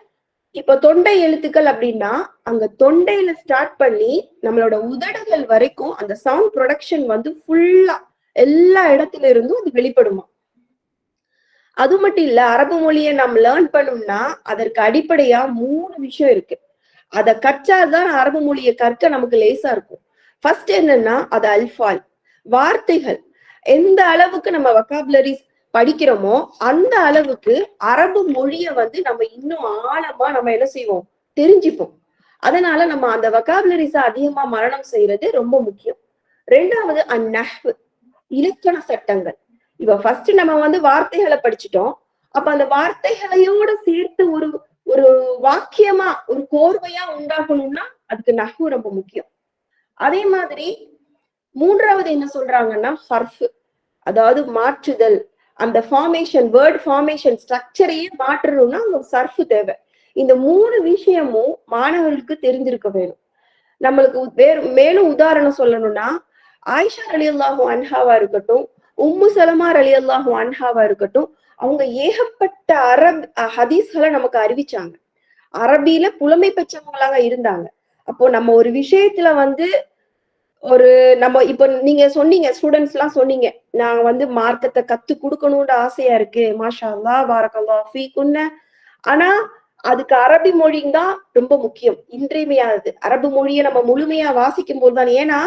இப்ப தொண்டை எழுத்துக்கள் அப்படின்னா அங்க தொண்டையில ஸ்டார்ட் பண்ணி நம்மளோட உதடுகள் வரைக்கும் அந்த சவுண்ட் ப்ரொடக்ஷன் வந்து ஃபுல்லா எல்லா இடத்துல இருந்தும் அது வெளிப்படுமா. அது மட்டும் இல்ல, அரபு மொழியை நம்ம லேர்ன் பண்ணோம்னா அதற்கு அடிப்படையா 3 விஷயம் இருக்கு. அதை கற்றாதான் அரபு மொழியை கற்க நமக்கு லேசா இருக்கும். ஃபர்ஸ்ட் என்னன்னா அது அல்ஃபால், வார்த்தைகள். எந்த அளவுக்கு நம்ம வொக்காபுலரிஸ் படிக்கிறோமோ அந்த அளவுக்கு அரபு மொழிய வந்து நம்ம இன்னும் ஆழமா நம்ம என்ன செய்வோம், தெரிஞ்சுப்போம். அதனால நம்ம அந்த வொக்காபுலரிஸ அதிகமா மரணம் செய்யறது ரொம்ப முக்கியம். ரெண்டாவது அந்நஹ்வு, இலக்கண சட்டங்கள். இப்ப ஃபர்ஸ்ட் நம்ம வந்து வார்த்தைகளை படிச்சுட்டோம். அப்ப அந்த வார்த்தைகளையோட சேர்த்து ஒரு ஒரு வாக்கியமா ஒரு கோர்வையா உண்டாக்கணும்னா அதுக்கு நஹ்வு ரொம்ப முக்கியம். அதே மாதிரி மூன்றாவது என்ன சொல்றாங்கன்னா ஹர்ஃப், அதாவது மாற்றுதல். அந்த ஃபார்மேஷன், வேர்ட் ஃபார்மேஷன் ஸ்ட்ரக்சரையே மாற்றணும்னா அங்க சர்ஃப் தேவை. இந்த 3 விஷயமும் மாணவர்களுக்கு தெரிஞ்சிருக்க வேணும். நம்மளுக்கு மேலும் உதாரணம் சொல்லணும்னா, ஆயிஷா ரலியல்லாஹு அன்ஹாவா இருக்கட்டும், உம்மு சலமா ரலியல்லாஹு அன்ஹாவா இருக்கட்டும், அவங்க ஏகப்பட்ட ஹதீஸ்களை நமக்கு அறிவிச்சாங்க. அரபியில புலமை பெற்றவங்களாக இருந்தாங்க. அப்போ நம்ம ஒரு விஷயத்துல வந்து நம்ம இப்ப நீங்க சொன்னீங்க, ஸ்டூடெண்ட்ஸ் எல்லாம் சொன்னீங்க, நாங்க வந்து மார்க்கத்தை கத்து கொடுக்கணும்னு ஆசையா இருக்கு, மாஷா அல்லாஹ் பாரக்கல்லாஹு ஃபீகுன்ன. ஆனா அதுக்கு அரபி மொழி தான் ரொம்ப முக்கியம், இன்றியமையாதது. அரபு மொழியை நம்ம முழுமையா வாசிக்கும் போதுதான். ஏன்னா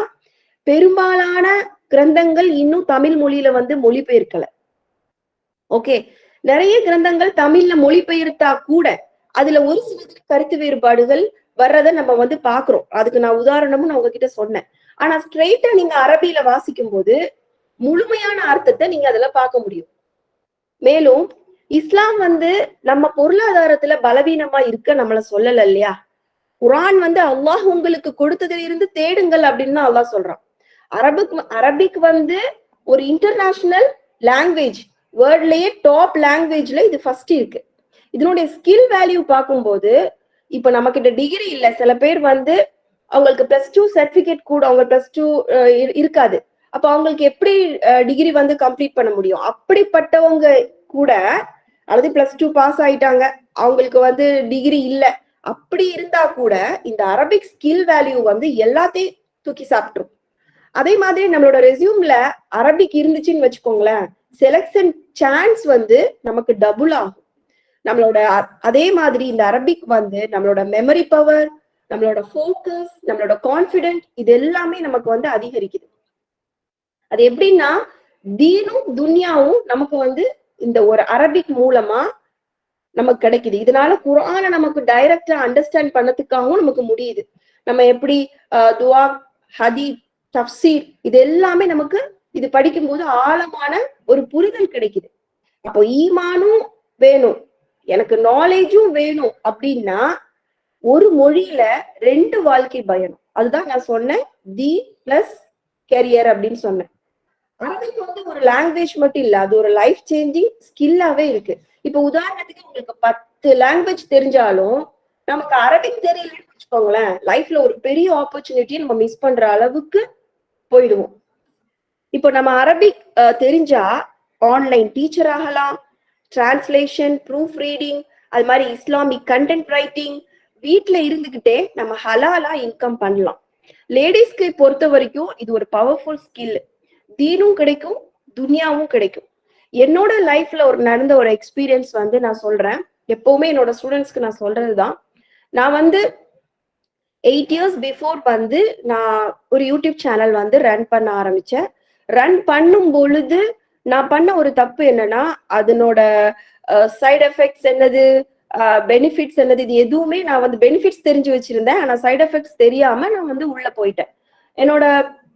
பெரும்பாலான கிரந்தங்கள் இன்னும் தமிழ் மொழியில வந்து மொழிபெயர்க்கல. ஓகே, நிறைய கிரந்தங்கள் தமிழ்ல மொழிபெயர்த்தா கூட அதுல ஒரு சில கருத்து வேறுபாடுகள் வர்றதை நம்ம வந்து பாக்குறோம். அதுக்கு நான் உதாரணமும் நான் உங்ககிட்ட சொன்னேன். ஆனா ஸ்ட்ரெயிட்டா நீங்க அரபியில வாசிக்கும் போது முழுமையான அர்த்தத்தை நீங்க அதுல பார்க்க முடியும். மேலும் இஸ்லாம் வந்து நம்ம பொருளாதாரத்துல பலவீனமா இருக்க நம்மள சொல்லல இல்லையா. குர்ஆன் வந்து அல்லாஹ் உங்களுக்கு கொடுத்ததுல இருந்து தேடுங்கள் அப்படின்னு தான் அல்லாஹ் சொல்றான். அரபிக் வந்து ஒரு இன்டர்நேஷனல் லாங்குவேஜ், வேர்ல்ட்லயே டாப் லாங்குவேஜ்ல இது ஃபர்ஸ்ட் இருக்கு. இதனுடைய ஸ்கில் வேல்யூ பார்க்கும்போது, இப்ப நம்ம கிட்ட டிகிரி இல்ல, சில பேர் வந்து அவங்களுக்கு +2 சர்டிபிகேட் கூட, அவங்க +2 இருக்காது. அப்ப அவங்களுக்கு எப்படி டிகிரி வந்து கம்ப்ளீட் பண்ண முடியும்? அப்படிப்பட்டவங்க கூட, அல்லது +2 பாஸ் ஆயிட்டாங்க, அவங்களுக்கு வந்து டிகிரி இல்ல, அப்படி இருந்தா கூட இந்த அரபிக் ஸ்கில் வேல்யூ வந்து எல்லாத்தையும் தூக்கி சாப்பிட்டுரும். அதே மாதிரி நம்மளோட ரெஸ்யூம்ல அரபிக் இருந்துச்சுன்னு வச்சுக்கோங்களேன், செலக்ஷன் சான்ஸ் வந்து நமக்கு டபுள் ஆகும். நம்மளோட அதே மாதிரி இந்த அரபிக் வந்து நம்மளோட மெமரி பவர், நம்மளோட ஃபோக்கஸ், நம்மளோட கான்ஃபிடென்ட், இது எல்லாமே நமக்கு வந்து அதிகரிக்குது. அது எப்படின்னா தீனும் துன்யாவும் நமக்கு வந்து இந்த ஒரு அரபிக் மூலமா நமக்கு கிடைக்குது. இதனால குர்ஆனை நமக்கு டைரக்டா அண்டர்ஸ்டாண்ட் பண்ணதுக்காகவும் நமக்கு முடியுது. நம்ம எப்படி துஆ, ஹதீஸ், தஃப்சீர், இது எல்லாமே நமக்கு இது படிக்கும்போது ஆழமான ஒரு புரிதல் கிடைக்குது. அப்போ ஈமானும் வேணும், எனக்கு நாலேஜும் வேணும் அப்படின்னா ஒரு மொழியில 2 வாழ்க்கை பயணம். அதுதான் நான் சொன்னேன், தி பிளஸ் கேரியர் அப்படின்னு சொன்னேன். அரபிக் வந்து ஒரு லாங்குவேஜ் மட்டும் இல்ல, அது ஒரு லைஃப் சேஞ்சிங் ஸ்கில்லாவே இருக்கு. இப்ப உதாரணத்துக்கு உங்களுக்கு 10 லாங்குவேஜ் தெரிஞ்சாலும் நமக்கு அரபிக் தெரியலன்னு வச்சுக்கோங்களேன், லைஃப்ல ஒரு பெரிய ஆப்பர்ச்சுனிட்டியை நம்ம மிஸ் பண்ற அளவுக்கு போயிடுவோம். இப்போ நம்ம அரபிக் தெரிஞ்சா ஆன்லைன் டீச்சர் ஆகலாம், டிரான்ஸ்லேஷன், ப்ரூஃப் ரீடிங், அது மாதிரி இஸ்லாமிக் கண்டென்ட் ரைட்டிங், வீட்டுல இருந்துகிட்டே நம்ம ஹலாலா இன்கம் பண்ணலாம். லேடிஸ்க்கு பொறுத்த வரைக்கும் இது ஒரு பவர்ஃபுல் ஸ்கில். தீனும் கிடைக்கும், துன்யாவும் கிடைக்கும். என்னோட லைஃப்ல நடந்த ஒரு எக்ஸ்பீரியன்ஸ் வந்து நான் சொல்றேன். எப்பவுமே என்னோட ஸ்டூடெண்ட்ஸ்க்கு நான் சொல்றதுதான். நான் வந்து 8 years பிஃபோர் வந்து நான் ஒரு யூடியூப் சேனல் வந்து ரன் பண்ண ஆரம்பிச்சேன். ரன் பண்ணும் பொழுது நான் பண்ண ஒரு தப்பு என்னன்னா, அதனோட சைடு எஃபெக்ட்ஸ் என்னது, பெனிஃபிட்ஸ் என்னது, இது எதுவுமே நான் வந்து பெனிஃபிட்ஸ் தெரிஞ்சு வச்சிருந்தேன். ஆனா சைடு எஃபெக்ட்ஸ் தெரியாம நான் வந்து உள்ள போயிட்டேன். என்னோட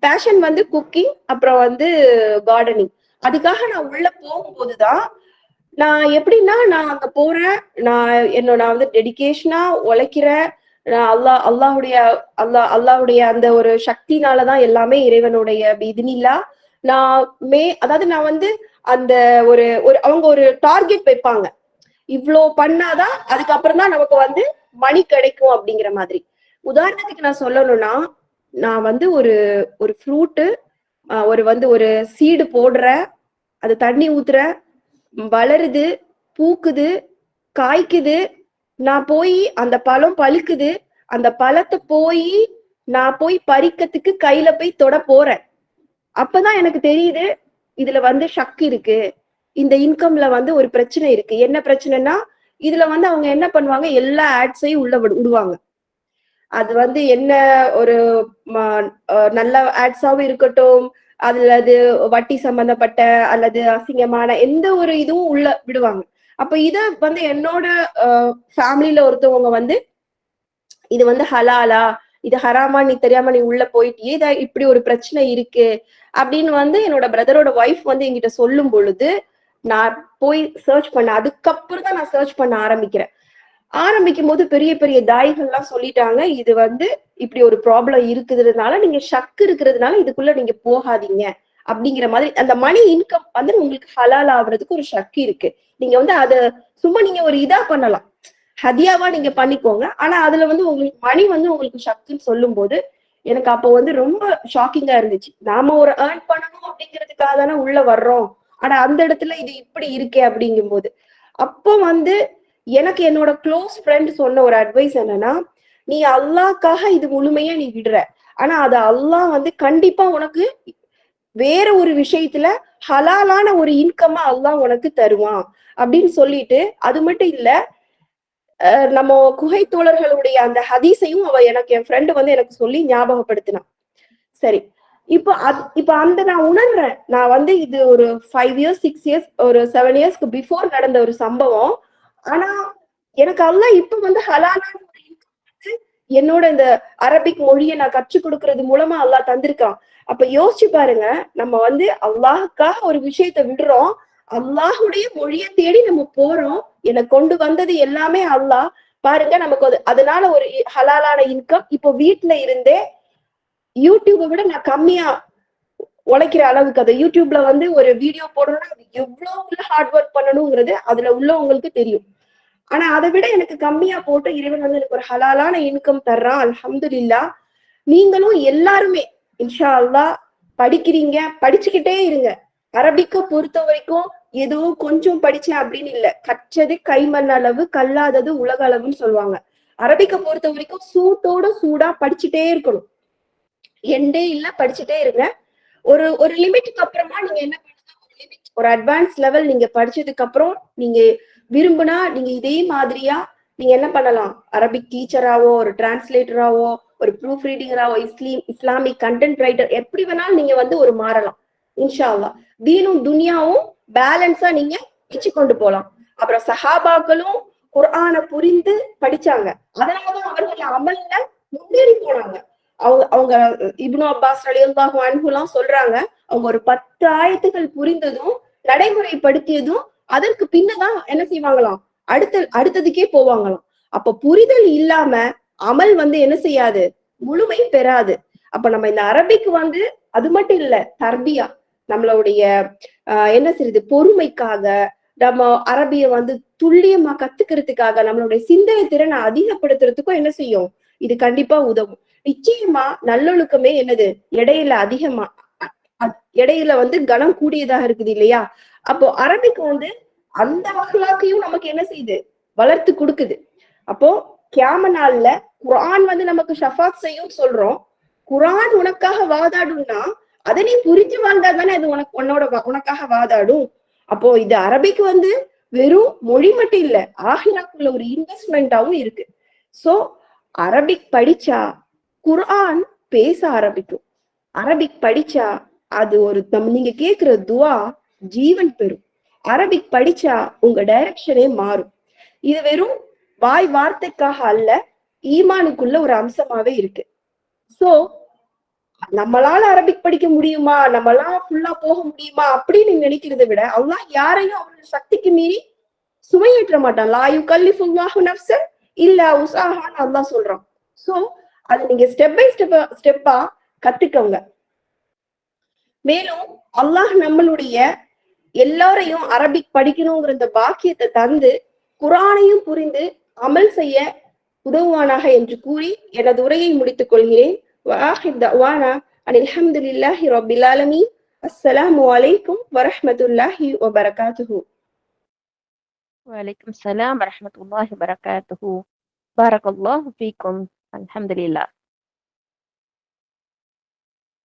பேஷன் வந்து குக்கிங், அப்புறம் வந்து கார்டனிங். அதுக்காக நான் உள்ள போகும்போதுதான் நான் எப்படின்னா, நான் அங்க போறேன், நான் வந்து டெடிகேஷனா உழைக்கிறேன். அல்லாஹுடைய அந்த ஒரு சக்தினாலதான் எல்லாமே இறைவனுடைய பிதினில்லா. அதாவது நான் வந்து அந்த ஒரு அவங்க ஒரு டார்கெட் வைப்பாங்க, இவ்வளோ பண்ணாதான் அதுக்கப்புறம் தான் நமக்கு வந்து மணி கிடைக்கும் அப்படிங்கிற மாதிரி. உதாரணத்துக்கு நான் சொல்லணும்னா, நான் வந்து ஒரு ஃப்ரூட்டு ஒரு சீடு போடுறேன், அது தண்ணி ஊத்துறேன், வளருது, பூக்குது, காய்க்குது, நான் போய் அந்த பழம் பழுக்குது, அந்த பழத்தை நான் போய் பறிக்கிறதுக்கு கையில போய் தொட போறேன். அப்பதான் எனக்கு தெரியுது இதுல வந்து சக்தி இருக்கு, இந்த இன்கம்ல வந்து ஒரு பிரச்சனை இருக்கு. என்ன பிரச்சனைனா, இதுல வந்து அவங்க என்ன பண்ணுவாங்க, எல்லா ஆட்ஸையும் உள்ள விடுவாங்க. அது வந்து என்ன ஒரு நல்ல ஆட்ஸாவும் இருக்கட்டும், அது வட்டி சம்பந்தப்பட்ட அல்லது அசிங்கமான எந்த ஒரு இதுவும் உள்ள விடுவாங்க. அப்ப இத வந்து என்னோட ஃபேமிலியில ஒருத்தவங்க வந்து இது வந்து ஹலாலா, இது ஹராமா, நீ தெரியாம நீ உள்ள போயிட்டியே, இத இப்படி ஒரு பிரச்சனை இருக்கு அப்படின்னு வந்து என்னோட பிரதரோட ஒய்ஃப் வந்து என்கிட்ட சொல்லும் பொழுது நான் போய் சர்ச் பண்ண. அதுக்கப்புறம் தான் நான் சர்ச் பண்ண ஆரம்பிக்கும் போது பெரிய பெரிய தாய்கள்லாம் சொல்லிட்டாங்க, இது வந்து இப்படி ஒரு ப்ராப்ளம் இருக்குதுனால, நீங்க ஷக்கு இருக்கிறதுனால இதுக்குள்ள நீங்க போகாதீங்க அப்படிங்கிற மாதிரி. அந்த மணி இன்கம் வந்து உங்களுக்கு ஹலால் ஆகுறதுக்கு ஒரு சக்தி இருக்கு. நீங்க வந்து அதை சும்மா நீங்க ஒரு இதா பண்ணலாம், ஹதியாவா நீங்க பண்ணிக்கோங்க. ஆனா அதுல வந்து உங்களுக்கு மணி வந்து உங்களுக்கு சக்தின்னு சொல்லும் போது எனக்கு அப்போ வந்து ரொம்ப ஷாக்கிங்கா இருந்துச்சு. நாம ஒரு ஏர்ன் பண்ணணும் அப்படிங்கிறதுக்காக தானே உள்ள வர்றோம், ஆனா அந்த இடத்துல இது இப்படி இருக்கே அப்படிங்கும் போது, அப்போ வந்து எனக்கு என்னோட க்ளோஸ் ஃப்ரெண்ட் சொன்ன ஒரு அட்வைஸ் என்னன்னா, நீ அல்லாஹ்க்காக இது முழுமையா நீ விடுற, ஆனா அது அல்லாஹ் வந்து கண்டிப்பா உனக்கு வேற ஒரு விஷயத்துல ஹலாலான ஒரு இன்கம்மா அல்லாஹ் உனக்கு தருவான் அப்படின்னு சொல்லிட்டு, அது மட்டும் இல்ல, நம்ம குகை தோழர்களுடைய அந்த ஹதீஸையும் என் ஃப்ரெண்டு வந்து எனக்கு சொல்லி ஞாபகப்படுத்தினான். சரி, இப்ப அந்த நான் உணர்றேன், நான் வந்து இது ஒரு 5 years 6 years ஒரு 7 yearsக்கு பிஃபோர் நடந்த ஒரு சம்பவம். ஆனா எனக்கு அல்லாஹ் இப்ப வந்து ஹலாலான ஒரு இன்கம் என்னோட இந்த அரபிக் மொழியை நான் கற்றுக் கொடுக்கறது மூலமா அல்லாஹ் தந்திருக்கான். அப்ப யோசிச்சு பாருங்க, நம்ம வந்து அல்லாஹுக்காக ஒரு விஷயத்த விடுறோம், அல்லாஹுடைய மொழியை தேடி நம்ம போறோம், எனக்கு கொண்டு வந்தது எல்லாமே அல்லாஹ். பாருங்க, நமக்கு அதனால ஒரு ஹலாலான இன்கம். இப்போ வீட்டுல இருந்தே யூடியூபை விட நான் கம்மியா உழைக்கிற அளவுக்கு, அதை யூடியூப்ல வந்து ஒரு வீடியோ போடணும்னா அது எவ்வளவு ஹார்ட் ஒர்க் பண்ணணுங்கிறது அதுல உள்ளவங்களுக்கு தெரியும். ஆனா அதை விட எனக்கு கம்மியா போட்டு இறைவன் வந்து எனக்கு ஒரு ஹலாலான இன்கம் தர்றான், அல்ஹம்துலில்லாஹ். நீங்களும் எல்லாருமே இன்ஷா அல்லாஹ் படிக்கிறீங்க, படிச்சுக்கிட்டே இருங்க. அரபிக்க பொறுத்த வரைக்கும் ஏதோ கொஞ்சம் படிச்சேன் அப்படின்னு இல்ல, கற்றது கைமண் அளவு, கல்லாதது உலக அளவுன்னு சொல்லுவாங்க. அரபிக்க பொறுத்த வரைக்கும் சூட்டோட சூடா படிச்சுட்டே இருக்கணும், எண்டே இல்ல, படிச்சுட்டே இருங்க. ஒரு லிமிட்டுக்கு அப்புறமா நீங்க என்ன பண்ணுங்க, ஒரு அட்வான்ஸ் லெவல் நீங்க படிச்சதுக்கு அப்புறம் நீங்க விரும்புனா நீங்க இதே மாதிரியா நீங்க என்ன பண்ணலாம், அரபிக் டீச்சராவோ, ஒரு டிரான்ஸ்லேட்டராவோ, ஒரு ப்ரூஃப் ரீடிங்கராவோ, இஸ்லாமிக் கண்டென்ட் ரைட்டர், எப்படி வேணாலும் நீங்க வந்து ஒரு மாறலாம் இன்ஷா அல்லாஹ். தீனும் துனியாவும் பேலன்ஸா நீங்க வச்சு கொண்டு போலாம். அப்புறம் சஹாபாக்களும் குர்ஆனை புரிந்து படிச்சாங்க, அதனாலதான் அவர்கள் அமல்ல முன்னேறி போனாங்க. அவங்க இப்னு அப்பாஸ் ரலியல்லாஹு அன்ஹு எல்லாம் சொல்றாங்க, அவங்க ஒரு 10 ஆயத்துகள் புரிந்ததும் நடைமுறைப்படுத்தியதும் அதற்கு பின்னதான் என்ன செய்வாங்களாம், அடுத்ததுக்கே போவாங்களாம். அப்ப புரிதல் இல்லாம அமல் வந்து என்ன செய்யாது, முழுமை பெறாது. அப்ப நம்ம இந்த அரபிக்கு வந்து அது மட்டும் இல்ல, தர்பியா, நம்மளுடைய என்ன செய்யுது, பொறுமைக்காக, நம்ம அரபிய வந்து துல்லியமா கத்துக்கிறதுக்காக, நம்மளுடைய சிந்தனை திறனை அதிகப்படுத்துறதுக்கும் என்ன செய்யும், இது கண்டிப்பா உதவும். நிச்சயமா நல்லொழுக்கமே என்னது, இடையில வந்து கனம் கூடியதாக இருக்குது இல்லையா. அப்போ அரபிக்கு வந்து அந்த அஹ்லாக்கையும் நமக்கு என்ன செய்யுது, வளர்த்து கொடுக்குது. அப்போ கியாம நாள்ல குர்ஆன் வந்து நமக்கு ஷஃபாத் செய்யும் சொல்றோம். குர்ஆன் உனக்காக வாதாடும்னா அதை நீ புரிஞ்சு வாழ்ந்தா தானே அது உனக்காக வாதாடும். அப்போ இது அரபிக்கு வந்து வெறும் மொழி மட்டும் இல்ல, ஆஹிராக்குள்ள ஒரு இன்வெஸ்ட்மெண்டாவும் இருக்கு. சோ அரபிக் படிச்சா குர்ஆன் பேச ஆரம்பிக்கும். அரபிக் படிச்சா அது ஒரு நீங்க கேக்குற துவா ஜீவன் பெறும். அரபிக் படிச்சா உங்க டைரக்ஷனே மாறும். இது வெறும் வாய் வார்த்தைக்காக அல்ல, ஈமானுக்குள்ள ஒரு அம்சமாவே இருக்கு. சோ நம்மளால அரபிக் படிக்க முடியுமா, நம்மளால ஃபுல்லா போக முடியுமா அப்படின்னு நினைக்கிறதை விட அல்லாஹ் யாரையும் அவருடைய சக்திக்கு மீறி சுமையேற்ற மாட்டான். லா யுகல்லிஃபுல்லாஹு நஃப்ஸன் இல்லா உஸாஹான்னு அல்லாஹ் சொல்றான். சோ அதை நீங்க ஸ்டெப் பை ஸ்டெப்பா கத்துக்கோங்க. மேலும் அல்லாஹ் நம்மளுடைய எல்லாரையும் அரபிக் படிக்கணுங்கிற இந்த பாக்கியத்தை தந்து குர்ஆனையும் புரிந்து அமல் செய்ய உதவுவானாக என்று கூறி எனது உரையை முடித்துக் கொள்கிறேன். வஆஹிர் தஅவானா அனில் ஹம்துலில்லாஹி ரப்பில் ஆலமீன். அஸ்ஸலாமு அலைக்கும் வரஹ்மத்துல்லாஹி வபரகாத்துஹு. வலைக்கும் சலாம் வரஹ்மத்துல்லாஹி வபரகாத்துஹு. பாரக்கல்லாஹு ஃபீக்கும். அல்ஹம்துலில்லாஹ்.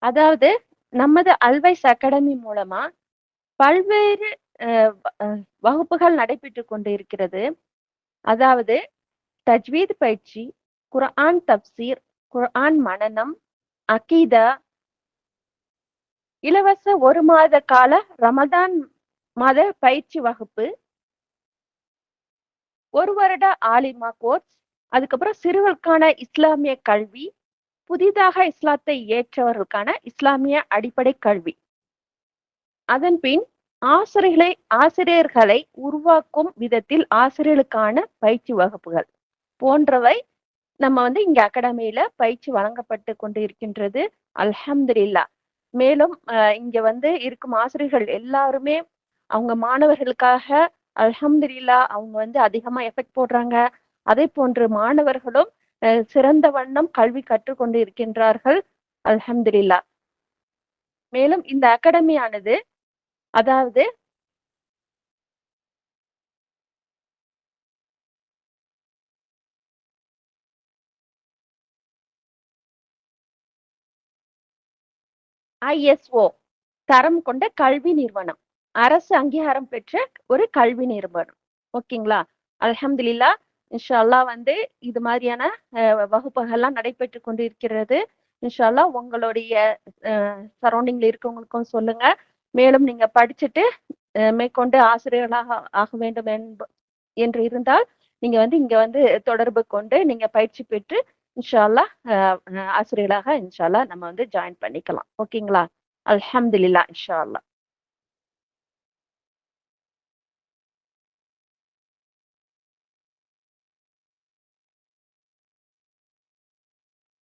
அதாவது நமது அல்வைஸ் அகாடமி மூலமா பல்வேறு வகுப்புகள் நடைபெற்று கொண்டு இருக்கிறது. அதாவது தஜ்வீத் பயிற்சி, குர்ஆன் தப்சீர், குர்ஆன் மனனம், அகீதா, இலவச 1 மாத கால ரமதான் மாத பயிற்சி வகுப்பு, 1 வருட ஆலிமா கோர்ஸ், அதுக்கப்புறம் சிறுவர்களுக்கான இஸ்லாமிய கல்வி, புதிதாக இஸ்லாத்தை ஏற்றவர்களுக்கான இஸ்லாமிய அடிப்படை கல்வி, அதன் பின் ஆசிரியர்களை உருவாக்கும் விதத்தில் ஆசிரியர்களுக்கான பயிற்சி வகுப்புகள் போன்றவை நம்ம இங்க அகாடமியில பயிற்சி வழங்கப்பட்டு கொண்டு இருக்கின்றது. அல்ஹம்துலில்லாஹ். மேலும் இங்க இருக்கும் ஆசிரியர்கள் எல்லாருமே அவங்க மாணவர்களுக்காக அல்ஹம்துலில்லாஹ் அவங்க அதிகமா எஃபெக்ட் போடுறாங்க. அதே போன்று மாணவர்களும் சிறந்த வண்ணம் கல்வி கற்றுக்கொண்டு இருக்கின்றார்கள். அல்ஹம்துலில்லாஹ். மேலும் இந்த அகாடமியானது அதாவது ISO தரம் கொண்ட கல்வி நிறுவனம், அரசு அங்கீகாரம் பெற்ற ஒரு கல்வி நிறுவனம். ஓகேங்களா? அல்ஹம்துலில்லாஹ். இன்ஷா அல்லாஹ் இது மாதிரியான வகுப்புகள்லாம் நடைபெற்று கொண்டு இருக்கிறது. இன்ஷா அல்லாஹ் உங்களுடைய சரௌண்டிங்ல இருக்கவங்களுக்கும் சொல்லுங்க. மேலும் நீங்க படிச்சுட்டு மேற்கொண்டு ஆசிரியர்களாக ஆக வேண்டும் என்று இருந்தால் நீங்க இங்க தொடர்பு கொண்டு நீங்க பயிற்சி பெற்று இன்ஷா அல்லாஹ் ஆசிரியர்களாக இன்ஷா அல்லாஹ் நம்ம ஜாயின் பண்ணிக்கலாம். ஓகேங்களா? அல்ஹம்துலில்லாஹ். இன்ஷா அல்லாஹ்.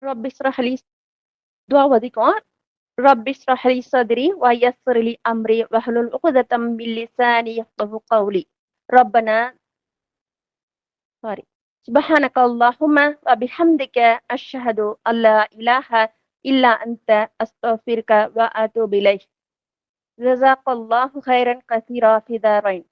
ரப்பி இஸ்ரஹ் லி துஆ வதிக்கும். رب اشرح لي صدري ويسر لي أمري واحلل عقدة من لساني يفقهوا قولي. ربنا سبحانك اللهم وبحمدك أشهد أن لا إله إلا أنت أستغفرك وأتوب إليك. جزاك الله خيرا كثيرا في دارين.